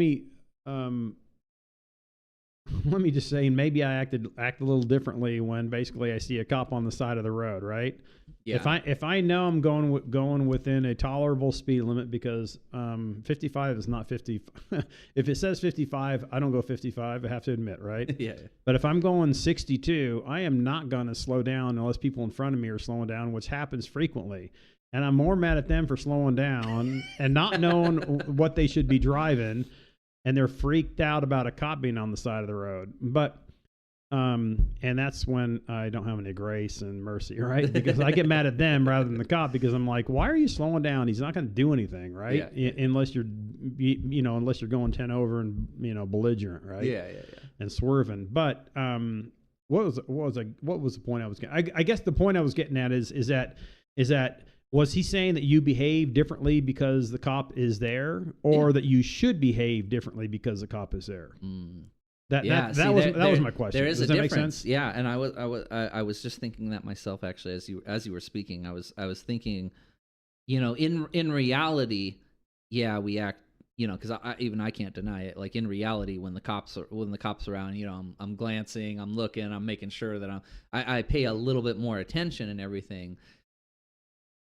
[SPEAKER 2] me just say, maybe I act a little differently when basically I see a cop on the side of the road, right?
[SPEAKER 1] Yeah.
[SPEAKER 2] If I know I'm going within a tolerable speed limit, because 55 is not 50. If it says 55, I don't go 55. I have to admit, right?
[SPEAKER 1] Yeah.
[SPEAKER 2] But if I'm going 62, I am not going to slow down unless people in front of me are slowing down, which happens frequently. And I'm more mad at them for slowing down and not knowing what they should be driving. And they're freaked out about a cop being on the side of the road. But, and that's when I don't have any grace and mercy, right? Because I get mad at them rather than the cop, because I'm like, why are you slowing down? He's not going to do anything, right?
[SPEAKER 1] Yeah.
[SPEAKER 2] Unless you're going 10 over and, belligerent, right?
[SPEAKER 1] Yeah.
[SPEAKER 2] And swerving. But, what was the point I was getting? I guess the point I was getting at is that was he saying that you behave differently because the cop is there, or that you should behave differently because the cop is there? That was my question.
[SPEAKER 1] There is
[SPEAKER 2] Does
[SPEAKER 1] a
[SPEAKER 2] that
[SPEAKER 1] difference.
[SPEAKER 2] make sense?
[SPEAKER 1] Yeah, and I was just thinking that myself, actually, as you were speaking. I was thinking, in reality, yeah, we act, because I can't deny it. Like in reality, when the cops around, I'm glancing, I'm looking, I'm making sure that I pay a little bit more attention and everything.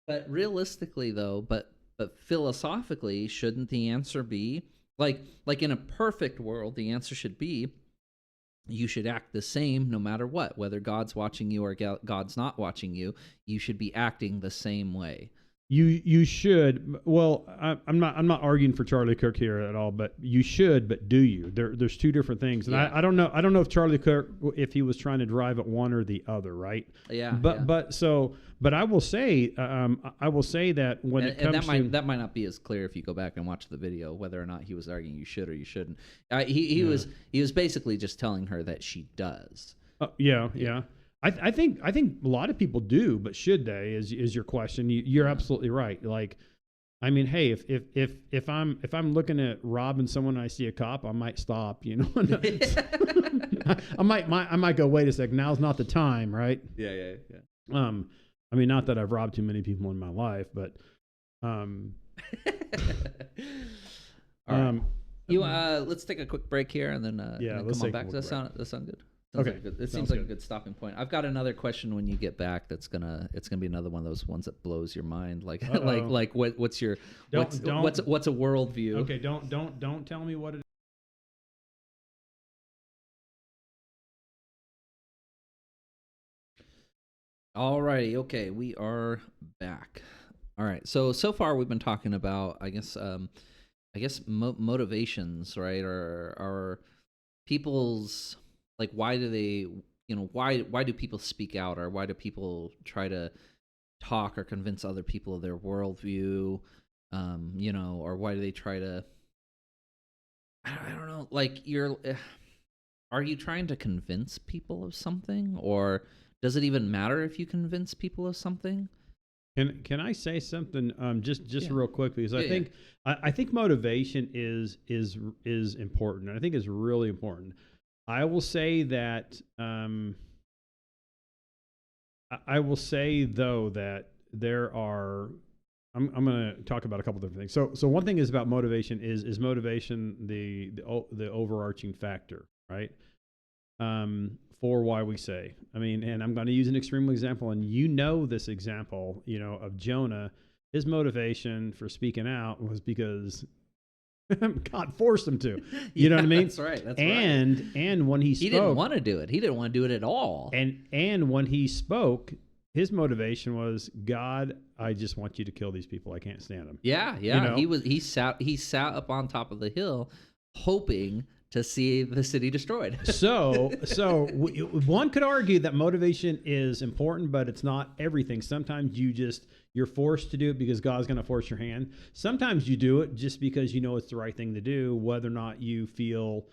[SPEAKER 1] But realistically, though, but philosophically, shouldn't the answer be like in a perfect world, the answer should be you should act the same no matter what, whether God's watching you or God's not watching you. You should be acting the same way.
[SPEAKER 2] You should. Well, I'm not arguing for Charlie Kirk here at all, but you should. But do you? There's two different things, and
[SPEAKER 1] Yeah.
[SPEAKER 2] I don't know. I don't know if Charlie Kirk, if he was trying to drive at one or the other, right?
[SPEAKER 1] Yeah.
[SPEAKER 2] But I will say that when it comes
[SPEAKER 1] that might not be as clear if you go back and watch the video whether or not he was arguing you should or you shouldn't. He was basically just telling her that she does.
[SPEAKER 2] Yeah. I think a lot of people do, but should they? Is your question? You're absolutely right. Like, I mean, hey, if I'm looking at robbing someone and I see a cop, I might stop. You know, I might go. Wait a sec. Now's not the time, right?
[SPEAKER 1] Yeah.
[SPEAKER 2] I mean, not that I've robbed too many people in my life, but
[SPEAKER 1] All right. Let's take a quick break here and then
[SPEAKER 2] let's
[SPEAKER 1] come on
[SPEAKER 2] take a
[SPEAKER 1] back.
[SPEAKER 2] quick
[SPEAKER 1] Does that sound good?
[SPEAKER 2] Okay.
[SPEAKER 1] It seems like a good stopping point. I've got another question when you get back. It's gonna be another one of those ones that blows your mind. Like what's a worldview?
[SPEAKER 2] Okay, don't tell me what it is.
[SPEAKER 1] Alrighty, okay, we are back. All right, so far we've been talking about, I guess motivations, right? Or people's, like, why do they, why do people speak out, or why do people try to talk or convince other people of their worldview, or why do they try to, I don't know, like, are you trying to convince people of something, or does it even matter if you convince people of something?
[SPEAKER 2] Can I say something just
[SPEAKER 1] Yeah.
[SPEAKER 2] real quick, because I think motivation is important, and I think it's really important. I will say that I will say though that there are, I'm going to talk about a couple different things. So one thing is about motivation is motivation the overarching factor, right? For why we say. I mean, and I'm going to use an extreme example, and this example, of Jonah. His motivation for speaking out was because God forced him to. You know what I mean?
[SPEAKER 1] That's right.
[SPEAKER 2] And when he spoke,
[SPEAKER 1] he didn't want to do it. He didn't want to do it at all.
[SPEAKER 2] And when he spoke, his motivation was, God, I just want you to kill these people. I can't stand them.
[SPEAKER 1] Yeah. He sat up on top of the hill, hoping to see the city destroyed.
[SPEAKER 2] So one could argue that motivation is important, but it's not everything. Sometimes you're forced to do it because God's going to force your hand. Sometimes you do it just because it's the right thing to do, whether or not you feel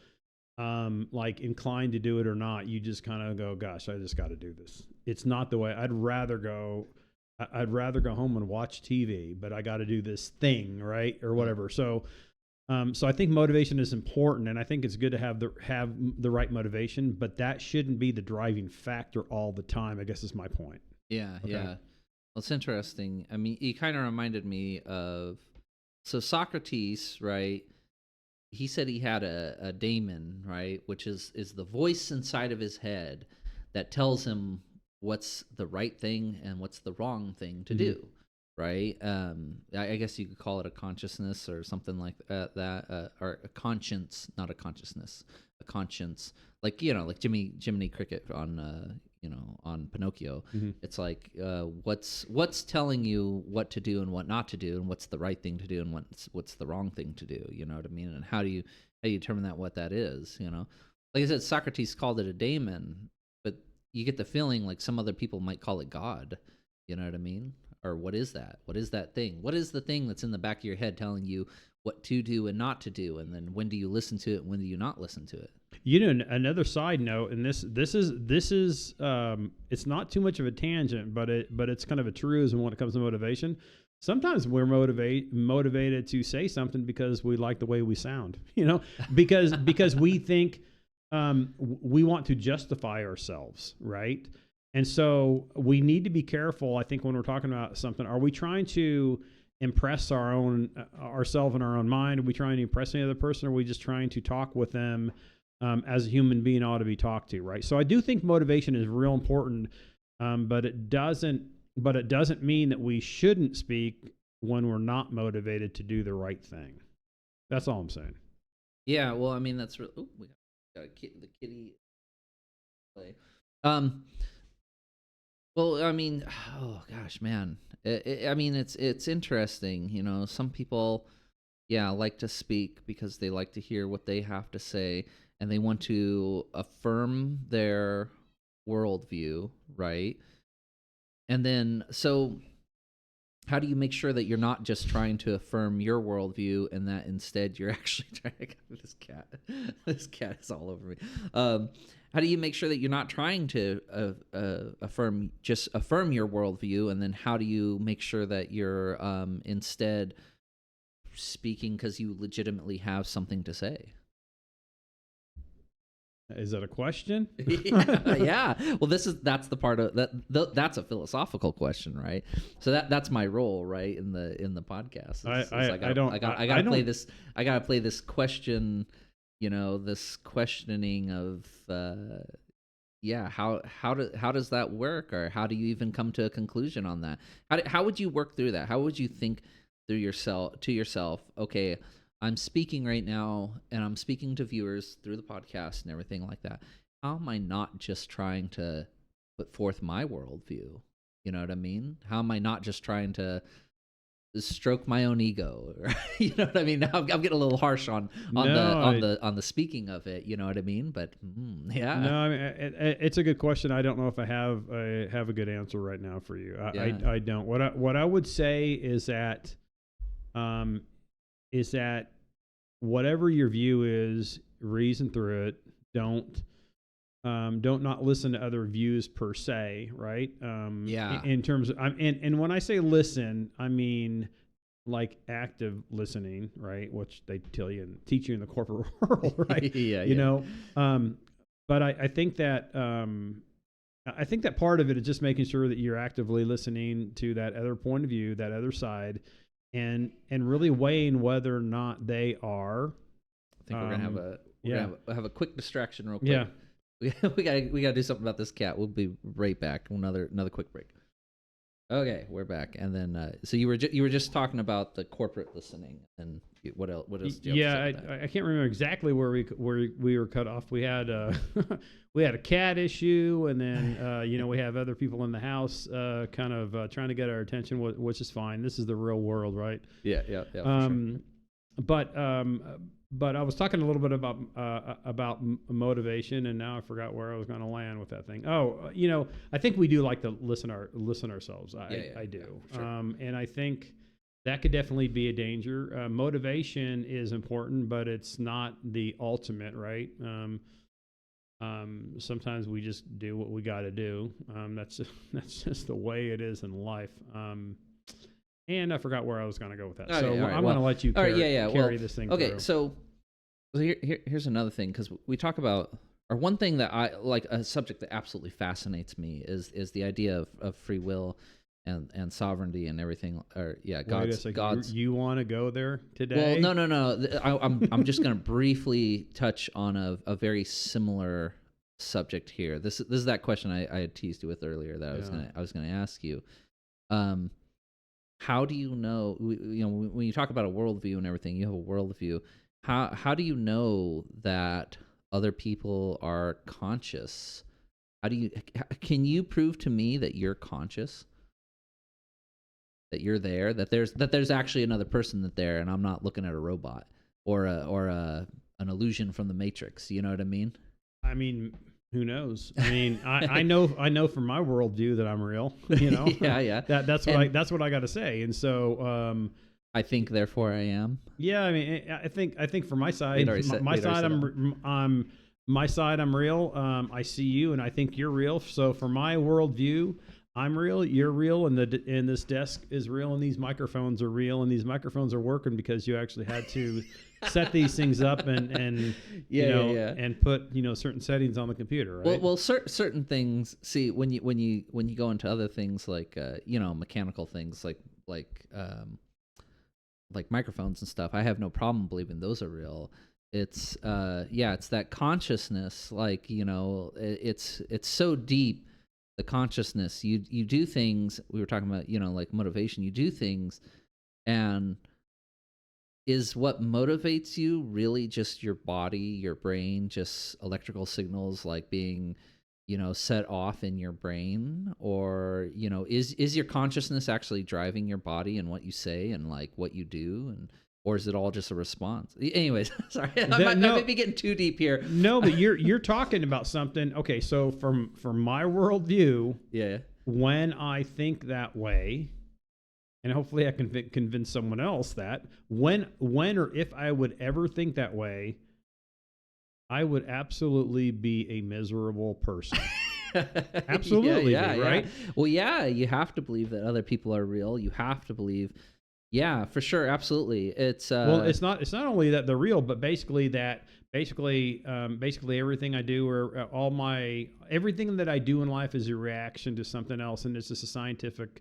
[SPEAKER 2] like inclined to do it or not. You just kind of go, gosh, I just got to do this. It's not the way. I'd rather go home and watch TV, but I got to do this thing, right, or whatever. So I think motivation is important, and I think it's good to have the right motivation, but that shouldn't be the driving factor all the time, I guess is my point.
[SPEAKER 1] Yeah,
[SPEAKER 2] Okay.
[SPEAKER 1] yeah. Well, it's interesting. I mean, he kind of reminded me of, so Socrates, right? He said he had a daemon, right, which is the voice inside of his head that tells him what's the right thing and what's the wrong thing to do. Right. I guess you could call it a consciousness or something like that, or a conscience, not a consciousness, a conscience, like, like Jiminy Cricket on, on Pinocchio.
[SPEAKER 2] Mm-hmm.
[SPEAKER 1] It's like, what's telling you what to do and what not to do, and what's the right thing to do and what's the wrong thing to do. You know what I mean? And how do you determine what that is? Like I said, Socrates called it a daemon, but you get the feeling like some other people might call it God. You know what I mean? Or what is that? What is that thing? What is the thing that's in the back of your head telling you what to do and not to do? And then when do you listen to it? And when do you not listen to it?
[SPEAKER 2] Another side note, and this is it's not too much of a tangent, but it's kind of a truism when it comes to motivation. Sometimes we're motivated to say something because we like the way we sound, because we think we want to justify ourselves, right? And so we need to be careful, I think, when we're talking about something. Are we trying to impress ourselves in our own mind? Are we trying to impress any other person? Or are we just trying to talk with them as a human being ought to be talked to, right? So I do think motivation is real important, but it doesn't mean that we shouldn't speak when we're not motivated to do the right thing. That's all I'm saying.
[SPEAKER 1] Yeah, well, I mean, that's really... Oh, we got the kitty play. Well, I mean, oh gosh, man, I mean, it's interesting. Some people, yeah, like to speak because they like to hear what they have to say, and they want to affirm their worldview, right? And then, so how do you make sure that you're not just trying to affirm your worldview and that instead you're actually trying to this cat this cat is all over me. How do you make sure that you're not trying to affirm your worldview, and then how do you make sure that you're instead speaking because you legitimately have something to say?
[SPEAKER 2] Is that a question?
[SPEAKER 1] Yeah. Well, that's the part of that. That's a philosophical question, right? So that's my role, right, in the podcast. I gotta play this. I gotta play this question. This questioning of yeah. How does that work, or how do you even come to a conclusion on that? How would you work through that? How would you think through yourself? Okay, I'm speaking right now, and I'm speaking to viewers through the podcast and everything like that. How am I not just trying to put forth my worldview? You know what I mean? How am I not just trying to stroke my own ego? You know what I mean? Now I'm getting a little harsh on the speaking of it. You know what I mean? But yeah.
[SPEAKER 2] No, I mean it's a good question. I don't know if I have a good answer right now for you. I don't. What I would say is that whatever your view is, reason through it. Don't not listen to other views per se, right?
[SPEAKER 1] Yeah.
[SPEAKER 2] In terms of, and when I say listen, I mean like active listening, right? Which they teach you in the corporate world, right?
[SPEAKER 1] Yeah.
[SPEAKER 2] But I think that part of it is just making sure that you're actively listening to that other point of view, that other side, and really weighing whether or not they are.
[SPEAKER 1] I think we're gonna have a quick distraction real quick.
[SPEAKER 2] Yeah.
[SPEAKER 1] We gotta do something about this cat. We'll be right back. Another quick break. Okay, we're back. And then so you were just talking about the corporate listening, and what else? Do you have to say about that?
[SPEAKER 2] I can't remember exactly where we were cut off. We had we had a cat issue, and then we have other people in the house kind of trying to get our attention, which is fine. This is the real world, right?
[SPEAKER 1] Yeah. For
[SPEAKER 2] sure. But I was talking a little bit about motivation, and now I forgot where I was going to land with that thing. Oh, I think we do like to listen ourselves. I do,
[SPEAKER 1] sure.
[SPEAKER 2] And I think that could definitely be a danger. Motivation is important, but it's not the ultimate, right? Sometimes we just do what we got to do. That's just the way it is in life. And I forgot where I was going to go with that.
[SPEAKER 1] Okay,
[SPEAKER 2] So
[SPEAKER 1] right,
[SPEAKER 2] I'm going to let you carry this thing through.
[SPEAKER 1] Okay, so here's another thing, because we talk about, or one thing that I like, a subject that absolutely fascinates me is the idea of free will and sovereignty and everything. Or God's.
[SPEAKER 2] You want to go there today?
[SPEAKER 1] Well, no. I'm just going to briefly touch on a very similar subject here. This is that question I had teased you with earlier that I was gonna ask you. How do you know? When you talk about a worldview and everything, you have a worldview. How do you know that other people are conscious? Can you prove to me that you're conscious? That you're there? That there's actually another person there, and I'm not looking at a robot or an illusion from the Matrix. You know what I mean?
[SPEAKER 2] I mean, who knows? I mean, I know from my worldview that I'm real.
[SPEAKER 1] Yeah.
[SPEAKER 2] That's what I got to say. And so,
[SPEAKER 1] I think, therefore, I am.
[SPEAKER 2] Yeah, I mean, I think for my side, my side, I'm real. I see you, and I think you're real. So for my worldview, I'm real, you're real, and this desk is real, and these microphones are real, and these microphones are working because you actually had to set these things up and and put certain settings on the computer, right?
[SPEAKER 1] Well, certain things. See, when you go into other things like mechanical things like microphones and stuff, I have no problem believing those are real. It's it's that consciousness, it's so deep. The consciousness, you do things. We were talking about like motivation. You do things, and is what motivates you really just your body, your brain, just electrical signals like being set off in your brain, or is your consciousness actually driving your body and what you say and like what you do, and or is it all just a response? Anyways, sorry, I might be getting too deep here.
[SPEAKER 2] No, but you're talking about something. Okay, so from my worldview,
[SPEAKER 1] Yeah.
[SPEAKER 2] when I think that way, and hopefully I can convince someone else that when or if I would ever think that way, I would absolutely be a miserable person. Absolutely,
[SPEAKER 1] yeah,
[SPEAKER 2] right?
[SPEAKER 1] Yeah. Well, yeah, you have to believe that other people are real. You have to believe, yeah, for sure, absolutely. It's
[SPEAKER 2] well, it's not only that they're real, but basically everything I do, or everything that I do in life is a reaction to something else, and it's just a scientific,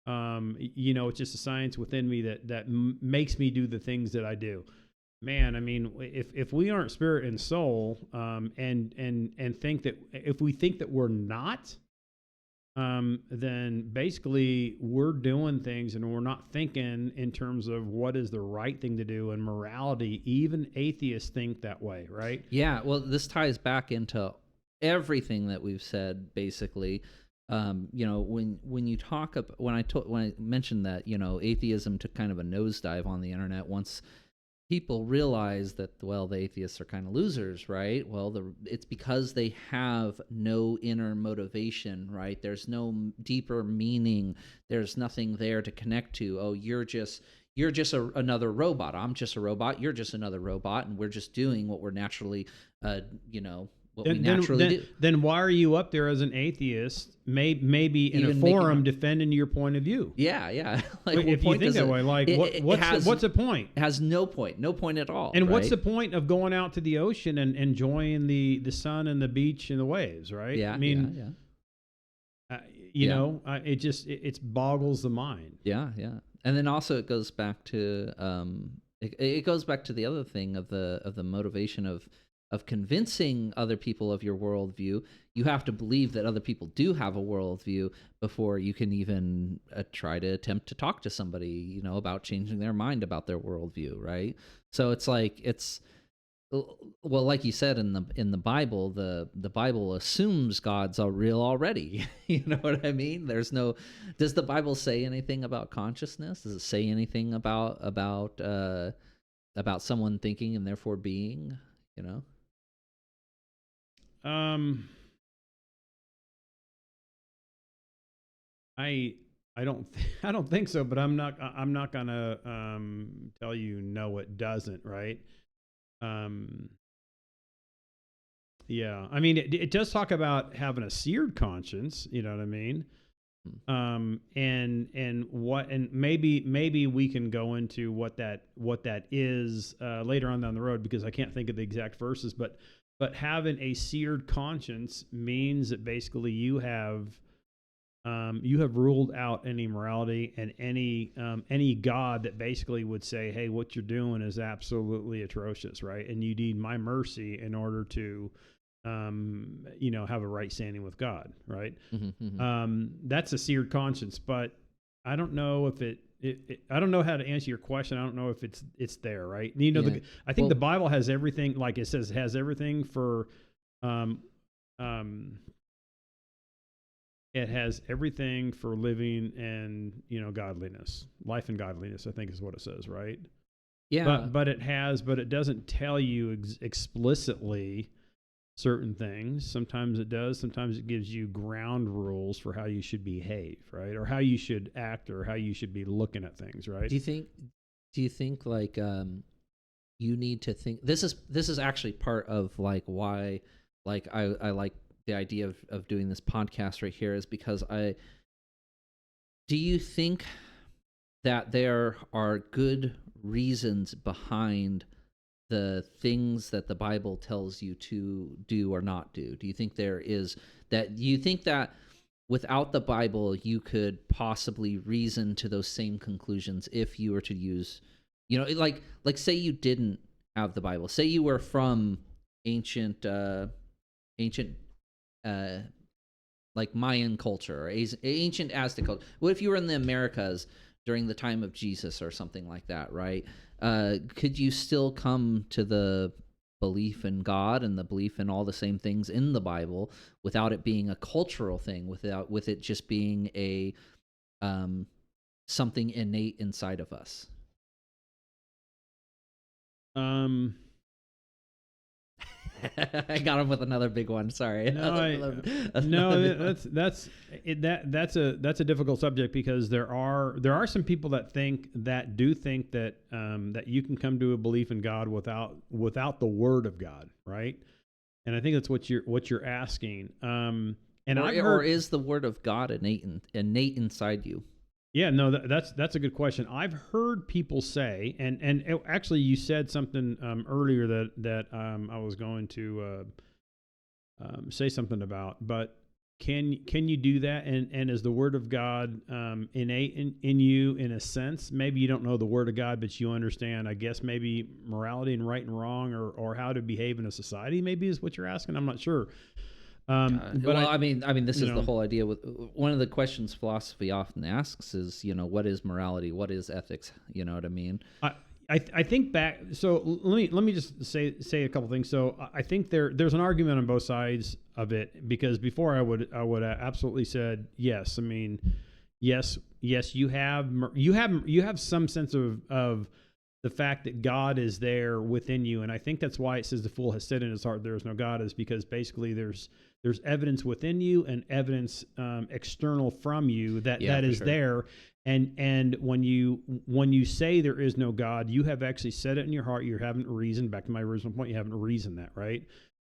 [SPEAKER 2] it's just a science within me that makes me do the things that I do. Man, I mean, if we aren't spirit and soul, and think that, if we think that we're not, then basically we're doing things and we're not thinking in terms of what is the right thing to do, and morality. Even atheists think that way, right?
[SPEAKER 1] Yeah. Well, this ties back into everything that we've said, basically. When you talk about, when I mentioned that atheism took kind of a nosedive on the internet once people realize that, well, the atheists are kind of losers, right? Well, it's because they have no inner motivation, right? There's no deeper meaning. There's nothing there to connect to. Oh, you're just another robot. I'm just a robot. You're just another robot, and we're just doing what we're naturally, we naturally do.
[SPEAKER 2] Then why are you up there as an atheist, maybe in
[SPEAKER 1] Even
[SPEAKER 2] a forum defending your point of view?
[SPEAKER 1] Yeah. Like,
[SPEAKER 2] if you think that way, like, what's the point?
[SPEAKER 1] It has no point at all.
[SPEAKER 2] And
[SPEAKER 1] right?
[SPEAKER 2] what's the point of going out to the ocean and enjoying the sun and the beach and the waves, right?
[SPEAKER 1] Yeah,
[SPEAKER 2] I mean, it boggles the mind.
[SPEAKER 1] Yeah. And then also it goes back to it goes back to the other thing of the motivation of convincing other people of your worldview. You have to believe that other people do have a worldview before you can even try to attempt to talk to somebody, about changing their mind about their worldview, right? So it's like, well, like you said, in the Bible, the Bible assumes God's real already. You know what I mean? Does the Bible say anything about consciousness? Does it say anything about someone thinking and therefore being?
[SPEAKER 2] I don't think so, but I'm not gonna tell you no, it doesn't, right? Yeah, I mean, it does talk about having a seared conscience, you know what I mean? And maybe we can go into what that is later on down the road, because I can't think of the exact verses, but having a seared conscience means that basically you have ruled out any morality and any God that basically would say, hey, what you're doing is absolutely atrocious, right? And you need my mercy in order to have a right standing with God, right? That's a seared conscience, but I don't know if I don't know how to answer your question. I don't know if it's there, right? I think the Bible has everything, like it says, has everything for, it has everything for living and, godliness, life and godliness, I think is what it says, right?
[SPEAKER 1] Yeah.
[SPEAKER 2] But it doesn't tell you explicitly certain things. Sometimes it does. Sometimes it gives you ground rules for how you should behave, right? Or how you should act, or how you should be looking at things, right?
[SPEAKER 1] Do you think like you need to think, this is actually part of like why like I like the idea of doing this podcast right here, is because do you think that there are good reasons behind the things that the Bible tells you to do or not do? Do you think there is that? Do you think that without the Bible you could possibly reason to those same conclusions if you were to use, like say you didn't have the Bible, say you were from ancient like Mayan culture or ancient Aztec culture. What if you were in the Americas during the time of Jesus or something like that, right? Could you still come to the belief in God and the belief in all the same things in the Bible without it being a cultural thing, with it just being a something innate inside of us. I got him with another big one. Sorry.
[SPEAKER 2] That's a difficult subject, because there are some people that do think that that you can come to a belief in God without the Word of God, right? And I think that's what you're asking. And
[SPEAKER 1] or is the Word of God innate inside you?
[SPEAKER 2] Yeah, no, that's a good question. I've heard people say, and actually, you said something earlier that I was going to say something about. But can you do that? And is the Word of God innate in you in a sense? Maybe you don't know the Word of God, but you understand, I guess, maybe morality and right and wrong, or how to behave in a society. Maybe is what you're asking. I'm not sure.
[SPEAKER 1] But well, I mean, this is the whole idea. With one of the questions philosophy often asks is, what is morality? What is ethics? You know what I mean?
[SPEAKER 2] I think back. So let me just say a couple things. So I think there's an argument on both sides of it, because before I would absolutely said yes. I mean, yes, you have some sense of the fact that God is there within you, and I think that's why it says the fool has said in his heart there is no God, is because basically there's evidence within you and evidence external from you that is there. And when you say there is no God, you have actually said it in your heart. You haven't reasoned. Back to my original point, you haven't reasoned that, right?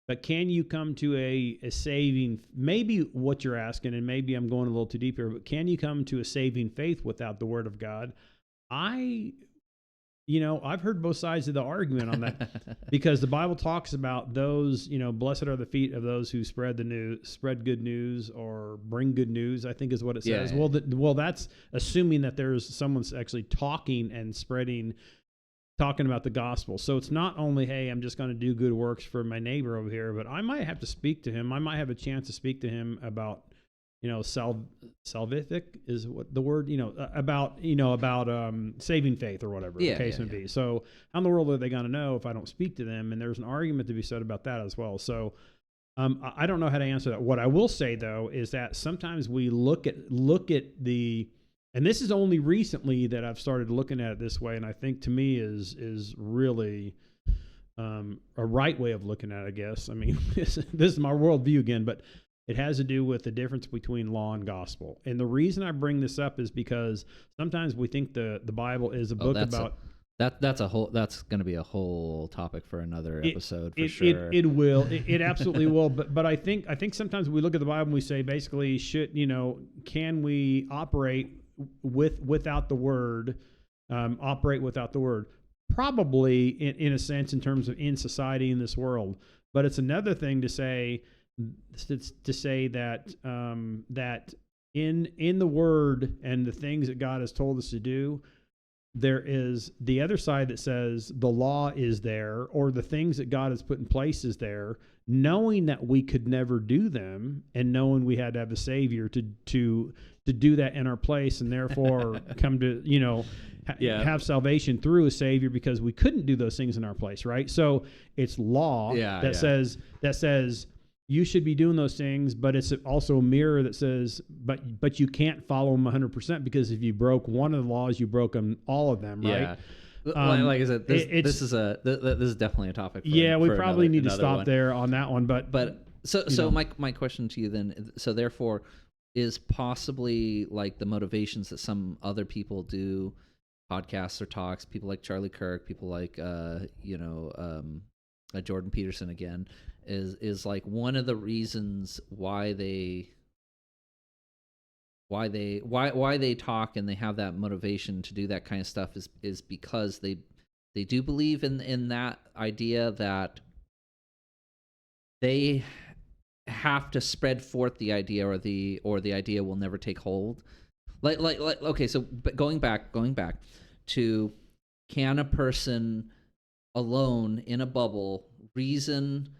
[SPEAKER 2] But can you come to a saving? Maybe what you're asking, and maybe I'm going a little too deep here, but can you come to a saving faith without the Word of God? I've heard both sides of the argument on that, because the Bible talks about those, blessed are the feet of those who spread good news, or bring good news, I think is what it says. Yeah. Well, that's assuming that there's someone's actually talking and talking about the gospel. So it's not only, hey, I'm just going to do good works for my neighbor over here, but I might have to speak to him. I might have a chance to speak to him about, salvific is what the word, about saving faith or whatever the case may be. So how in the world are they going to know if I don't speak to them? And there's an argument to be said about that as well. So I don't know how to answer that. What I will say though is that sometimes we look at the, and this is only recently that I've started looking at it this way, and I think to me is really a right way of looking at it, I guess. I mean, this is my worldview again, but it has to do with the difference between law and gospel. And the reason I bring this up is because sometimes we think the Bible is a book about...
[SPEAKER 1] That's going to be a whole topic for another episode, for sure.
[SPEAKER 2] It will. It absolutely will. But I think sometimes we look at the Bible and we say, basically, can we operate without the Word, operate without the Word? Probably, in a sense, in terms of in society, in this world. But it's another thing to say that that in the Word and the things that God has told us to do, there is the other side that says the law is there, or the things that God has put in place is there, knowing that we could never do them, and knowing we had to have a Savior to do that in our place, and therefore come to have salvation through a Savior, because we couldn't do those things in our place, right? So it's law that says you should be doing those things, but it's also a mirror that says, but you can't follow them 100%, because if you broke one of the laws, you broke all of them, right?
[SPEAKER 1] Yeah. Like I said, this is definitely a topic.
[SPEAKER 2] We probably need to stop there on that one. But
[SPEAKER 1] so my question to you then, so therefore, is possibly like the motivations that some other people do podcasts or talks, people like Charlie Kirk, people like Jordan Peterson again, is like one of the reasons why they talk and they have that motivation to do that kind of stuff is because they do believe in that idea that they have to spread forth the idea, or the idea will never take hold. Like okay, so going back to, can a person alone in a bubble reason,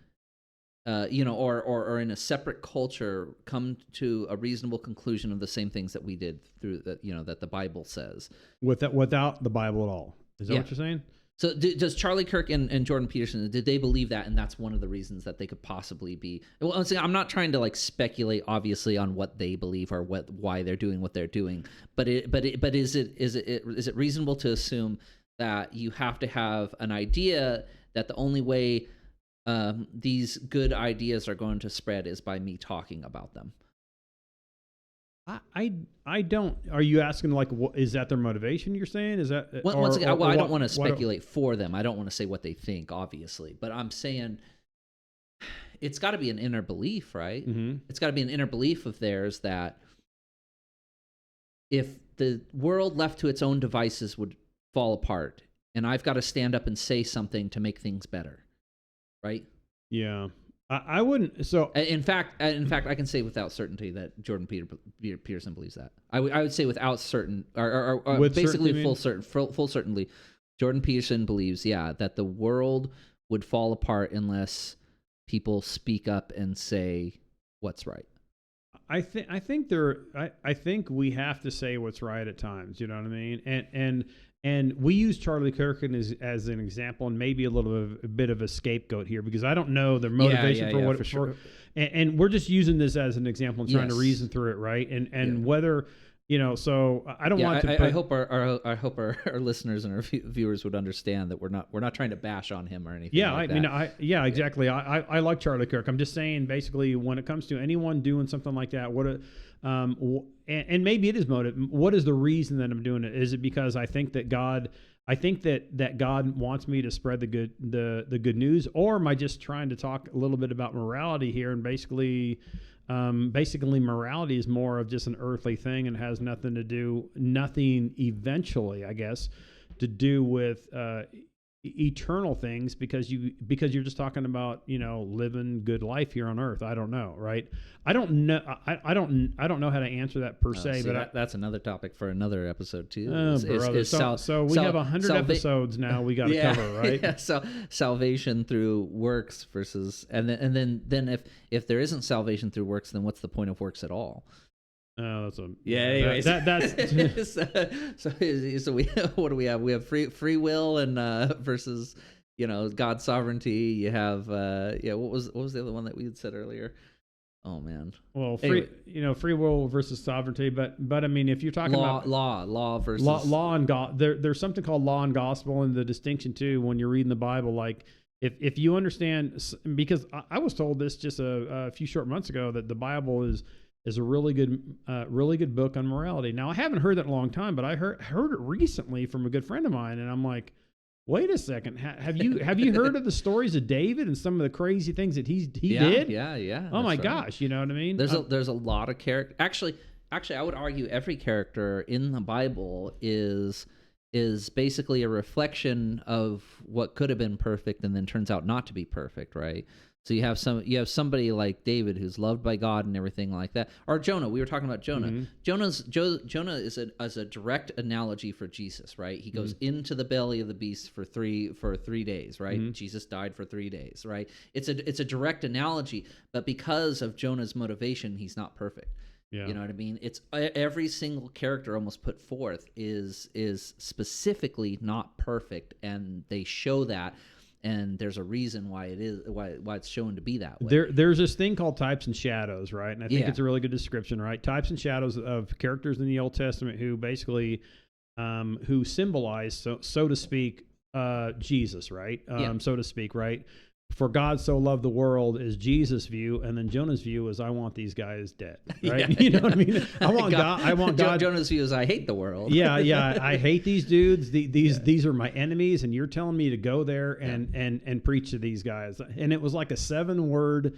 [SPEAKER 1] or in a separate culture come to a reasonable conclusion of the same things that we did through that, that the Bible says,
[SPEAKER 2] without the Bible at all? Is that what you're saying?
[SPEAKER 1] So does Charlie Kirk and Jordan Peterson, did they believe that, and that's one of the reasons that they could possibly be? Well, I'm not trying to like speculate, obviously, on what they believe or why they're doing what they're doing, but is it reasonable to assume that you have to have an idea that the only way these good ideas are going to spread is by me talking about them?
[SPEAKER 2] I don't. Are you asking like, what is that their motivation? You're saying is that?
[SPEAKER 1] Once again, I don't want to speculate for them. I don't want to say what they think, obviously, but I'm saying it's got to be an inner belief, right?
[SPEAKER 2] Mm-hmm.
[SPEAKER 1] It's got to be an inner belief of theirs that if the world left to its own devices would fall apart, and I've got to stand up and say something to make things better, right?
[SPEAKER 2] Yeah. I wouldn't. So
[SPEAKER 1] in fact, I can say without certainty that Jordan Peterson believes that. I would say without certain, or
[SPEAKER 2] With
[SPEAKER 1] basically
[SPEAKER 2] certainty,
[SPEAKER 1] full certainty, Jordan Peterson believes, that the world would fall apart unless people speak up and say what's right.
[SPEAKER 2] I think we have to say what's right at times. You know what I mean? And we use Charlie Kirk as an example, and maybe a bit of a scapegoat here, because I don't know their motivation for what
[SPEAKER 1] for sure.
[SPEAKER 2] And we're just using this as an example and trying to reason through it, right? And whether so I don't want to.
[SPEAKER 1] I hope our listeners and our viewers would understand that we're not trying to bash on him or anything.
[SPEAKER 2] Yeah,
[SPEAKER 1] like
[SPEAKER 2] exactly. I like Charlie Kirk. I'm just saying, basically, when it comes to anyone doing something like that, and maybe it is motive. What is the reason that I'm doing it? Is it because I think that God wants me to spread the good news, or am I just trying to talk a little bit about morality here? And basically, morality is more of just an earthly thing and has nothing eventually, I guess, to do with eternal things, because you're just talking about living good life here on earth. I don't know, right? I don't know how to answer that per se, but
[SPEAKER 1] that's another topic for another episode too.
[SPEAKER 2] So we have 100 episodes now we got to cover, right?
[SPEAKER 1] Yeah, so salvation through works versus, and then if there isn't salvation through works, then what's the point of works at all?
[SPEAKER 2] Oh, that's
[SPEAKER 1] anyways.
[SPEAKER 2] That's
[SPEAKER 1] so we what do we have? We have free will and versus God's sovereignty. You have what was the other one that we had said earlier? Oh man.
[SPEAKER 2] Well, free will versus sovereignty, but I mean, if you're talking about
[SPEAKER 1] law versus
[SPEAKER 2] law and God, there's something called law and gospel, and the distinction too when you're reading the Bible. Like if you understand, because I was told this just a few short months ago, that the Bible is a really good book on morality. Now, I haven't heard that in a long time, but I heard it recently from a good friend of mine, and I'm like, wait a second, have you heard of the stories of David and some of the crazy things that he did?
[SPEAKER 1] Yeah.
[SPEAKER 2] Oh my gosh, you know what I mean?
[SPEAKER 1] There's a lot of character. Actually, I would argue every character in the Bible is basically a reflection of what could have been perfect and then turns out not to be perfect, right? So you have somebody like David who's loved by God and everything like that, or Jonah. We were talking about Jonah.
[SPEAKER 2] Mm-hmm.
[SPEAKER 1] Jonah is a direct analogy for Jesus, right? He goes into the belly of the beast for 3 days, right?
[SPEAKER 2] Mm-hmm.
[SPEAKER 1] Jesus died for 3 days, right? It's a direct analogy, but because of Jonah's motivation, he's not perfect.
[SPEAKER 2] Yeah.
[SPEAKER 1] You know what I mean? It's every single character almost put forth is specifically not perfect, and they show that. And there's a reason why it's shown to be that way.
[SPEAKER 2] There's this thing called types and shadows, right? And I think it's a really good description, right? Types and shadows of characters in the Old Testament who basically who symbolize, so to speak, Jesus, right? So to speak, right? For God so loved the world is Jesus' view, and then Jonah's view is I want these guys dead, right? You know what I mean? I want God.
[SPEAKER 1] Jonah's view is I hate the world.
[SPEAKER 2] Yeah. I hate these dudes. These are my enemies, and you're telling me to go there and preach to these guys. And it was like a seven word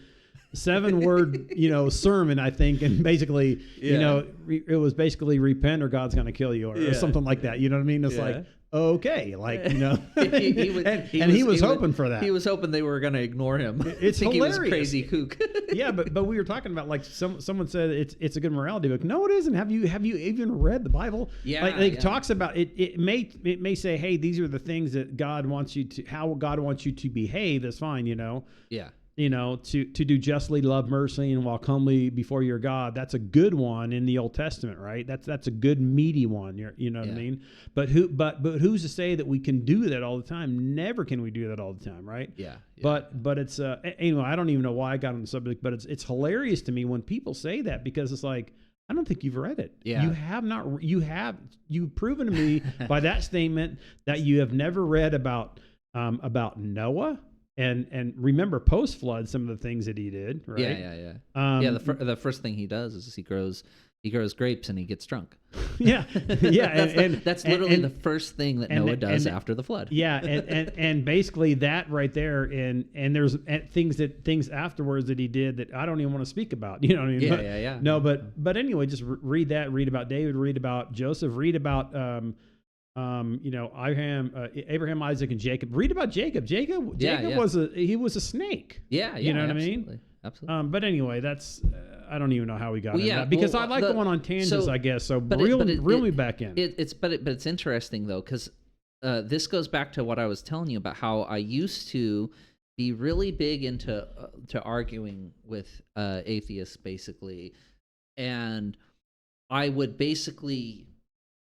[SPEAKER 2] sermon, I think, and basically it was basically repent or God's going to kill you or something like that. You know what I mean? It's like, okay, like, he was hoping for that.
[SPEAKER 1] He was hoping they were going to ignore him.
[SPEAKER 2] It's
[SPEAKER 1] think
[SPEAKER 2] hilarious.
[SPEAKER 1] He was a crazy kook.
[SPEAKER 2] Yeah, but we were talking about, like, someone said it's a good morality book. No, it isn't. Have you even read the Bible?
[SPEAKER 1] Yeah,
[SPEAKER 2] it talks about it. It may say, hey, these are the things that God wants you to, how God wants you to behave. That's fine,
[SPEAKER 1] Yeah.
[SPEAKER 2] to do justly, love mercy, and walk humbly before your God. That's a good one in the Old Testament, right? That's a good meaty one. You know what I mean? But who's to say that we can do that all the time? Never can we do that all the time, right?
[SPEAKER 1] Yeah.
[SPEAKER 2] But it's anyway, I don't even know why I got on the subject, but it's hilarious to me when people say that, because it's like, I don't think you've read it.
[SPEAKER 1] Yeah.
[SPEAKER 2] You have not. You've proven to me by that statement that you have never read about Noah. And remember, post flood, some of the things that he did, right?
[SPEAKER 1] Yeah. The first thing he does is he grows grapes and he gets drunk.
[SPEAKER 2] Yeah.
[SPEAKER 1] That's literally the first thing that Noah does after the flood.
[SPEAKER 2] Yeah, and basically that right there, and there's things afterwards that he did that I don't even want to speak about. You know what I mean?
[SPEAKER 1] Yeah.
[SPEAKER 2] No, but anyway, just read that. Read about David. Read about Joseph. Read about Abraham, Isaac, and Jacob. Read about Jacob. Jacob was a snake.
[SPEAKER 1] Yeah.
[SPEAKER 2] You know what
[SPEAKER 1] absolutely.
[SPEAKER 2] I mean?
[SPEAKER 1] Absolutely.
[SPEAKER 2] But anyway, that's I don't even know how we got into that, because I like going on tangents, I guess. So reel me back in.
[SPEAKER 1] It's interesting though, because this goes back to what I was telling you about how I used to be really big into to arguing with atheists, basically, and I would basically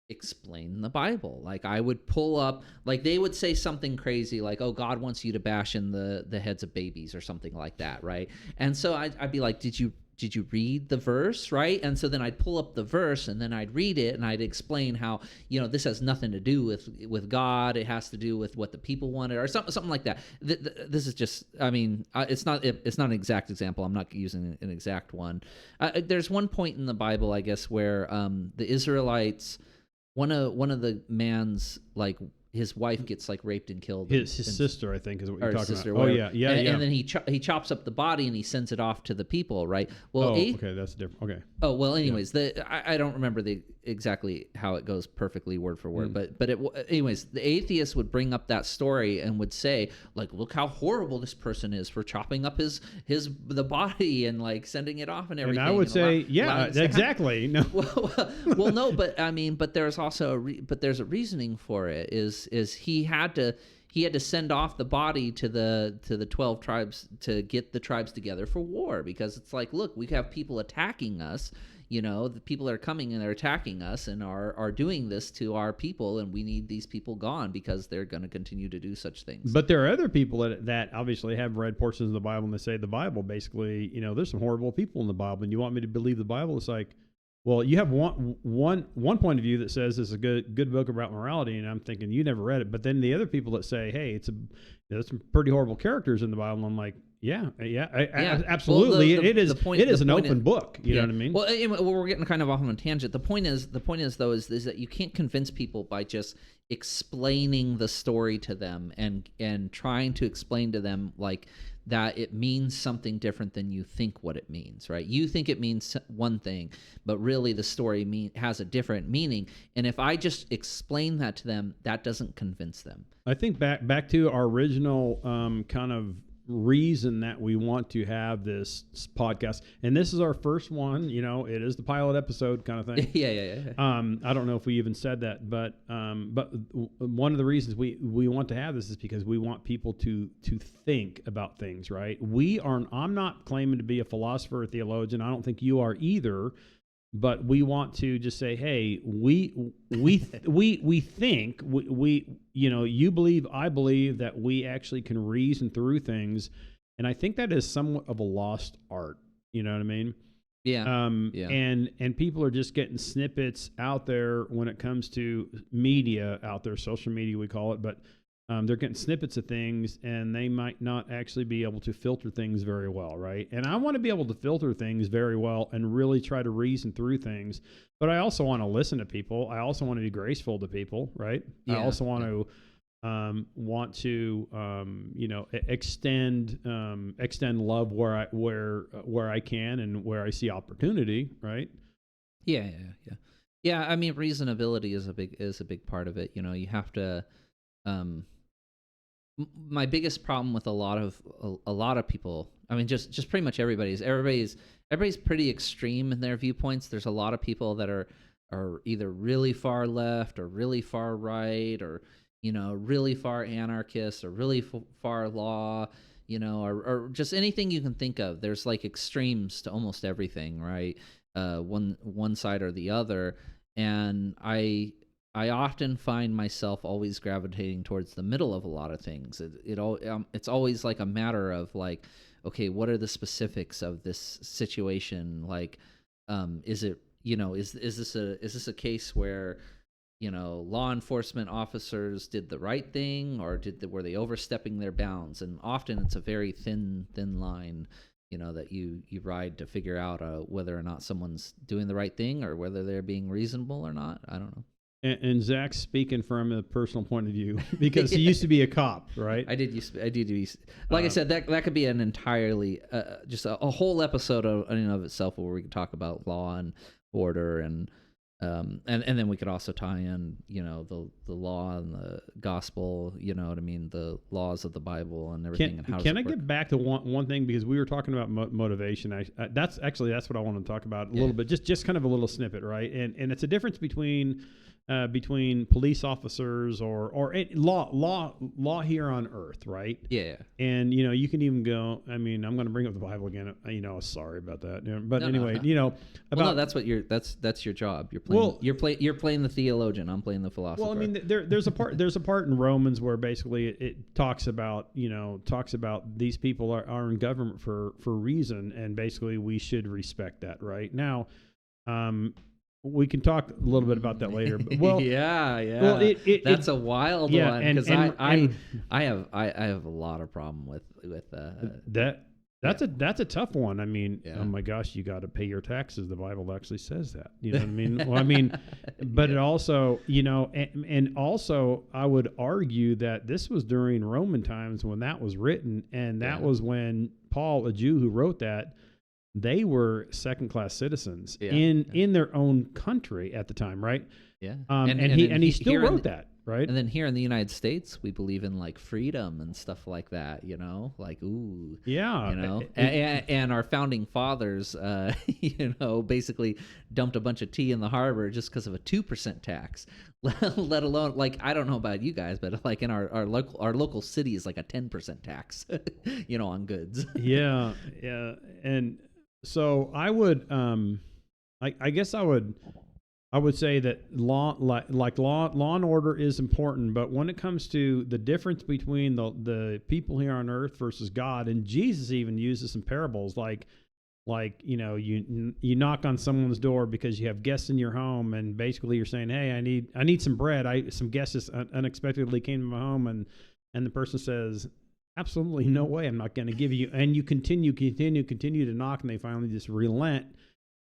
[SPEAKER 1] explain the Bible. Like I would pull up, like they would say something crazy like, oh, God wants you to bash in the heads of babies or something like that, right? And so I'd be like, did you read the verse, right? And so then I'd pull up the verse and then I'd read it and I'd explain how, this has nothing to do with God. It has to do with what the people wanted or something like that. This is just, it's not an exact example. I'm not using an exact one. There's one point in the Bible, I guess, where the Israelites, one of the man's, like, his wife gets like raped and killed.
[SPEAKER 2] His sister, I think, is what you're talking about.
[SPEAKER 1] Whatever.
[SPEAKER 2] Oh yeah.
[SPEAKER 1] And then he chops up the body and he sends it off to the people, right? Well,
[SPEAKER 2] okay, that's different. Okay.
[SPEAKER 1] Oh well. Anyways, I don't remember exactly how it goes perfectly word for word, but anyways, the atheists would bring up that story and would say, like, look how horrible this person is for chopping up the body and like sending it off and everything.
[SPEAKER 2] And I would say, exactly. No.
[SPEAKER 1] well, no, but there's also there's a reasoning for it. Is he had to send off the body to the 12 tribes to get the tribes together for war, because it's like, look, we have people attacking us, the people that are coming and they're attacking us and are doing this to our people, and we need these people gone because they're going to continue to do such things.
[SPEAKER 2] But there are other people that obviously have read portions of the Bible and they say the Bible basically, there's some horrible people in the Bible, and you want me to believe the Bible? It's like, well, you have one point of view that says it's a good book about morality, and I'm thinking you never read it. But then the other people that say, hey, there's some pretty horrible characters in the Bible, and I'm like, absolutely. Well, it is an open book. You know what I mean?
[SPEAKER 1] Well, we're getting kind of off on a tangent. The point is though is that you can't convince people by just explaining the story to them and trying to explain to them like that it means something different than you think what it means, right? You think it means one thing, but really the story has a different meaning. And if I just explain that to them, that doesn't convince them.
[SPEAKER 2] I think back to our original kind of reason that we want to have this podcast, and this is our first one, it is the pilot episode kind of thing.
[SPEAKER 1] Yeah.
[SPEAKER 2] I don't know if we even said that, but one of the reasons we want to have this is because we want people to think about things, right? I'm not claiming to be a philosopher or theologian. I don't think you are either. But we want to just say, hey, we think you believe, I believe that we actually can reason through things, and I think that is somewhat of a lost art. You know what I mean?
[SPEAKER 1] Yeah.
[SPEAKER 2] Yeah. And people are just getting snippets out there when it comes to media out there, social media we call it, but they're getting snippets of things, and they might not actually be able to filter things very well, right? And I want to be able to filter things very well and really try to reason through things. But I also want to listen to people. I also want to be graceful to people, right?
[SPEAKER 1] Yeah.
[SPEAKER 2] I also want to extend love where I can and where I see opportunity, right?
[SPEAKER 1] Yeah. I mean, reasonability is a big part of it. You have to. My biggest problem with a lot of people, I mean, just pretty much everybody's pretty extreme in their viewpoints. There's a lot of people that are either really far left or really far right, or really far anarchist or really far law, or just anything you can think of. There's like extremes to almost everything, right? One side or the other, and I often find myself always gravitating towards the middle of a lot of things. It's always like a matter of like, okay, what are the specifics of this situation? Like, is it, is this a case where, law enforcement officers did the right thing, or were they overstepping their bounds? And often it's a very thin line, that you ride to figure out whether or not someone's doing the right thing or whether they're being reasonable or not. I don't know.
[SPEAKER 2] And Zach's speaking from a personal point of view because he used to be a cop, right?
[SPEAKER 1] I did like I said, that could be an entirely just a whole episode in and of itself where we could talk about law and order and then we could also tie in the law and the gospel, what I mean, the laws of the Bible and everything. And how
[SPEAKER 2] can I get back to one thing, because we were talking about motivation. That's what I want to talk about a little bit, just kind of a little snippet, right? And it's a difference between police officers or law here on earth, right?
[SPEAKER 1] Yeah.
[SPEAKER 2] And you can even go. I mean, I'm going to bring up the Bible again. Sorry about that. But anyway,
[SPEAKER 1] that's what that's your job. You're playing the theologian. I'm playing the philosopher.
[SPEAKER 2] Well, I mean, there's a part in Romans where basically it talks about these people are in government for a reason, and basically we should respect that, right? Now, we can talk a little bit about that later. But, well,
[SPEAKER 1] yeah. Well, that's a wild one, because I have a lot of problem with
[SPEAKER 2] that. That's a tough one. I mean, oh my gosh, you got to pay your taxes. The Bible actually says that. You know what I mean? Well, I mean, but it also, and also I would argue that this was during Roman times when that was written, and that was when Paul, a Jew who wrote that, they were second-class citizens in their own country at the time, right?
[SPEAKER 1] Yeah.
[SPEAKER 2] And he still wrote that, right?
[SPEAKER 1] And then here in the United States, we believe in like freedom and stuff like that, like, ooh.
[SPEAKER 2] Yeah.
[SPEAKER 1] And our founding fathers, basically dumped a bunch of tea in the harbor just because of a 2% tax, let alone, like, I don't know about you guys, but like in our local city is like a 10% tax, on goods.
[SPEAKER 2] Yeah. And so I would, I guess I would say that law and order is important, but when it comes to the difference between the people here on earth versus God, and Jesus even uses some parables, like you knock on someone's door because you have guests in your home, and basically you're saying, hey, I need some bread. Some guests just unexpectedly came to my home, and the person says, absolutely no way, I'm not going to give you. And you continue to knock, and they finally just relent.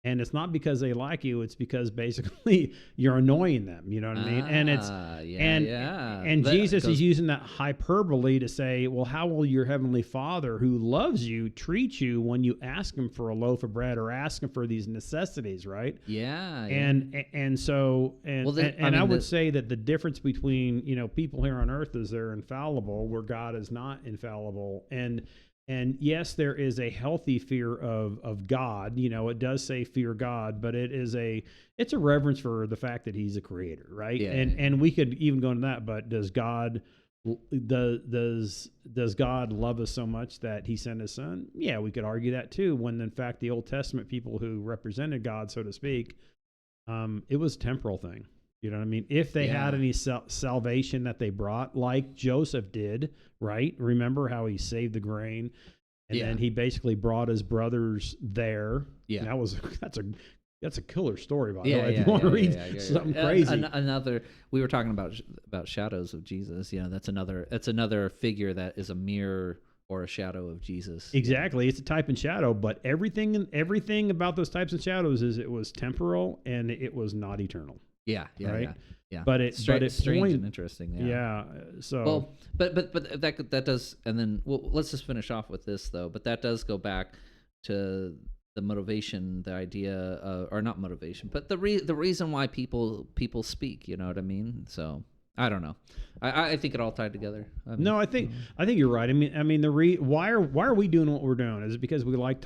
[SPEAKER 2] And it's not because they like you; it's because basically you're annoying them. You know what I mean? And it's and Jesus is using that hyperbole to say, well, how will your heavenly Father, who loves you, treat you when you ask him for a loaf of bread or ask him for these necessities, right?
[SPEAKER 1] Yeah.
[SPEAKER 2] And so I would say that the difference between people here on earth is they're infallible, where God is not infallible, and yes, there is a healthy fear of God. It does say fear God, but it's a reverence for the fact that he's a creator, right?
[SPEAKER 1] Yeah,
[SPEAKER 2] and we could even go into that, but does God love us so much that he sent his son? Yeah, we could argue that too, when in fact the Old Testament people who represented God, so to speak, it was a temporal thing. You know what I mean? If they had any salvation that they brought, like Joseph did, right? Remember how he saved the grain, and then he basically brought his brothers there. Yeah, that's a killer story, by the way. If you want to read something crazy,
[SPEAKER 1] another. We were talking about shadows of Jesus. That's another figure that is a mirror or a shadow of Jesus.
[SPEAKER 2] Exactly, it's a type and shadow, but everything about those types and shadows is it was temporal and it was not eternal.
[SPEAKER 1] Yeah.
[SPEAKER 2] But it's
[SPEAKER 1] strange and interesting.
[SPEAKER 2] Yeah. So.
[SPEAKER 1] Well, but that does, and then let's just finish off with this though. But that does go back to the motivation, the idea, or not motivation, but the reason why people speak. You know what I mean? So I don't know. I think it all tied together. I mean,
[SPEAKER 2] No, I think you're right. I mean, why are we doing what we're doing? Is it because we like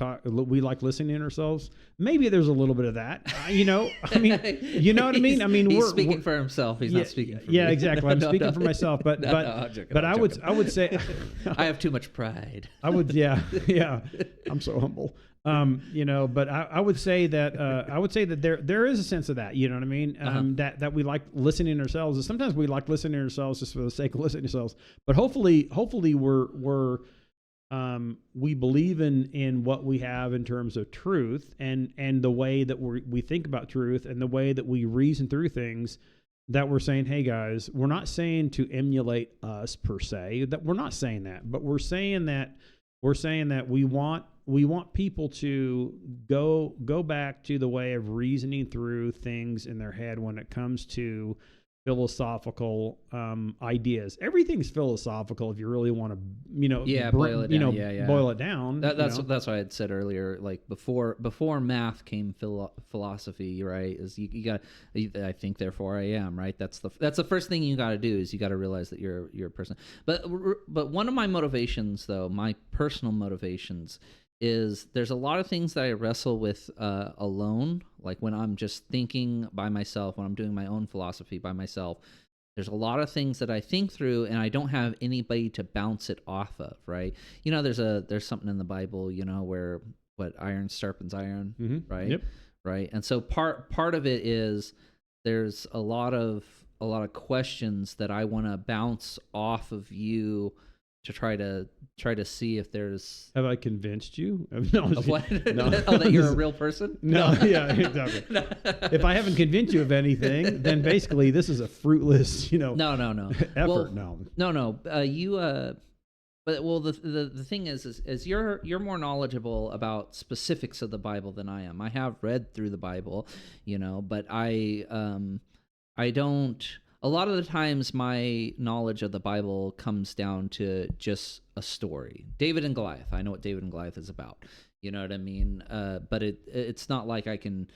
[SPEAKER 2] listening to ourselves? Maybe there's a little bit of that. You know, I mean, you know what I mean? I mean,
[SPEAKER 1] he's speaking for himself. He's not speaking for me.
[SPEAKER 2] Yeah, exactly. I'm speaking for myself, but I would say
[SPEAKER 1] I have too much pride.
[SPEAKER 2] I would, yeah. I'm so humble. You know, but I would say that there is a sense of that, you know what I mean? That we like listening to ourselves. And sometimes we like listening to ourselves just for the sake of listening to ourselves. But hopefully we believe in what we have in terms of truth and the way that we think about truth and the way that we reason through things, that we're saying, hey guys, we're not saying to emulate us per se, that we're not saying that, but we're saying that we want people to go back to the way of reasoning through things in their head when it comes to philosophical ideas. Everything's philosophical if you really want to,
[SPEAKER 1] boil it down.
[SPEAKER 2] Boil it down.
[SPEAKER 1] That's what I had said earlier. Like before math came philosophy, right? Is you got, I think therefore I am, right? That's the first thing you got to do, is you got to realize that you're a person. But one of my motivations, though, my personal motivations, is there's a lot of things that I wrestle with alone, like when I'm just thinking by myself, when I'm doing my own philosophy by myself. There's a lot of things that I think through, and I don't have anybody to bounce it off of, right? You know, there's something in the Bible, you know, where what iron sharpens iron, right? Yep. Right. And so part of it is there's a lot of questions that I want to bounce off of you to try to see if there's. Have
[SPEAKER 2] I convinced you? No,
[SPEAKER 1] of what? No. Oh, that you're a real person?
[SPEAKER 2] No, yeah, exactly. No. If I haven't convinced you of anything, then basically this is a fruitless,
[SPEAKER 1] No.
[SPEAKER 2] effort.
[SPEAKER 1] The thing is you're more knowledgeable about specifics of the Bible than I am. I have read through the Bible, but I don't. A lot of the times my knowledge of the Bible comes down to just a story. David and Goliath. I know what David and Goliath is about. You know what I mean? But it's not like I can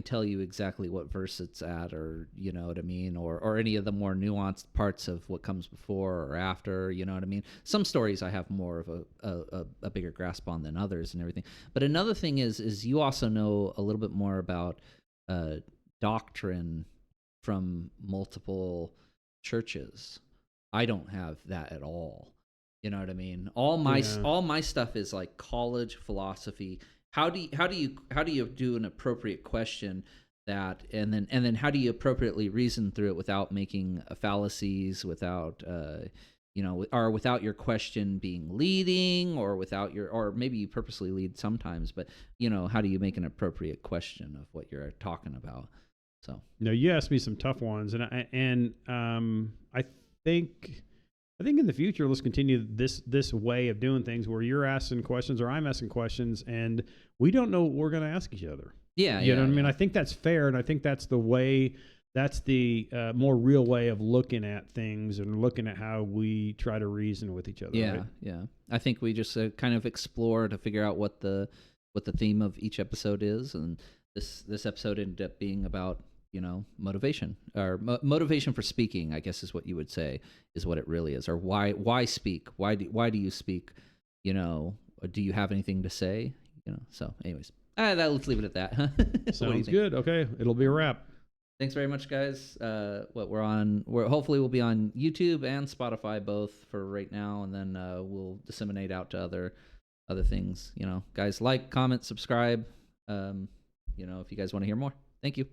[SPEAKER 1] tell you exactly what verse it's at, or you know what I mean, or any of the more nuanced parts of what comes before or after. You know what I mean? Some stories I have more of a bigger grasp on than others and everything. But another thing is you also know a little bit more about doctrine from multiple churches. I don't have that at all. You know what I mean? All my stuff is like college philosophy. How do you do an appropriate question that, and then how do you appropriately reason through it without making fallacies, without or without your question being leading, or or maybe you purposely lead sometimes, but how do you make an appropriate question of what you're talking about? So
[SPEAKER 2] no, you asked me some tough ones, and I think in the future let's continue this way of doing things where you're asking questions or I'm asking questions, and we don't know what we're going to ask each other.
[SPEAKER 1] Yeah,
[SPEAKER 2] you know what I mean. I think that's fair, and I think that's the way. That's the more real way of looking at things and looking at how we try to reason with each other.
[SPEAKER 1] Yeah,
[SPEAKER 2] right?
[SPEAKER 1] Yeah. I think we just kind of explore to figure out what the theme of each episode is, and this episode ended up being about motivation, or motivation for speaking, I guess is what you would say is what it really is. Or why speak? Why do you speak? Do you have anything to say? So anyways, let's leave it at that.
[SPEAKER 2] Sounds good. Okay, it'll be a wrap.
[SPEAKER 1] Thanks very much, guys. We're hopefully we'll be on YouTube and Spotify both for right now, and then we'll disseminate out to other things. Guys, like, comment, subscribe. If you guys want to hear more. Thank you.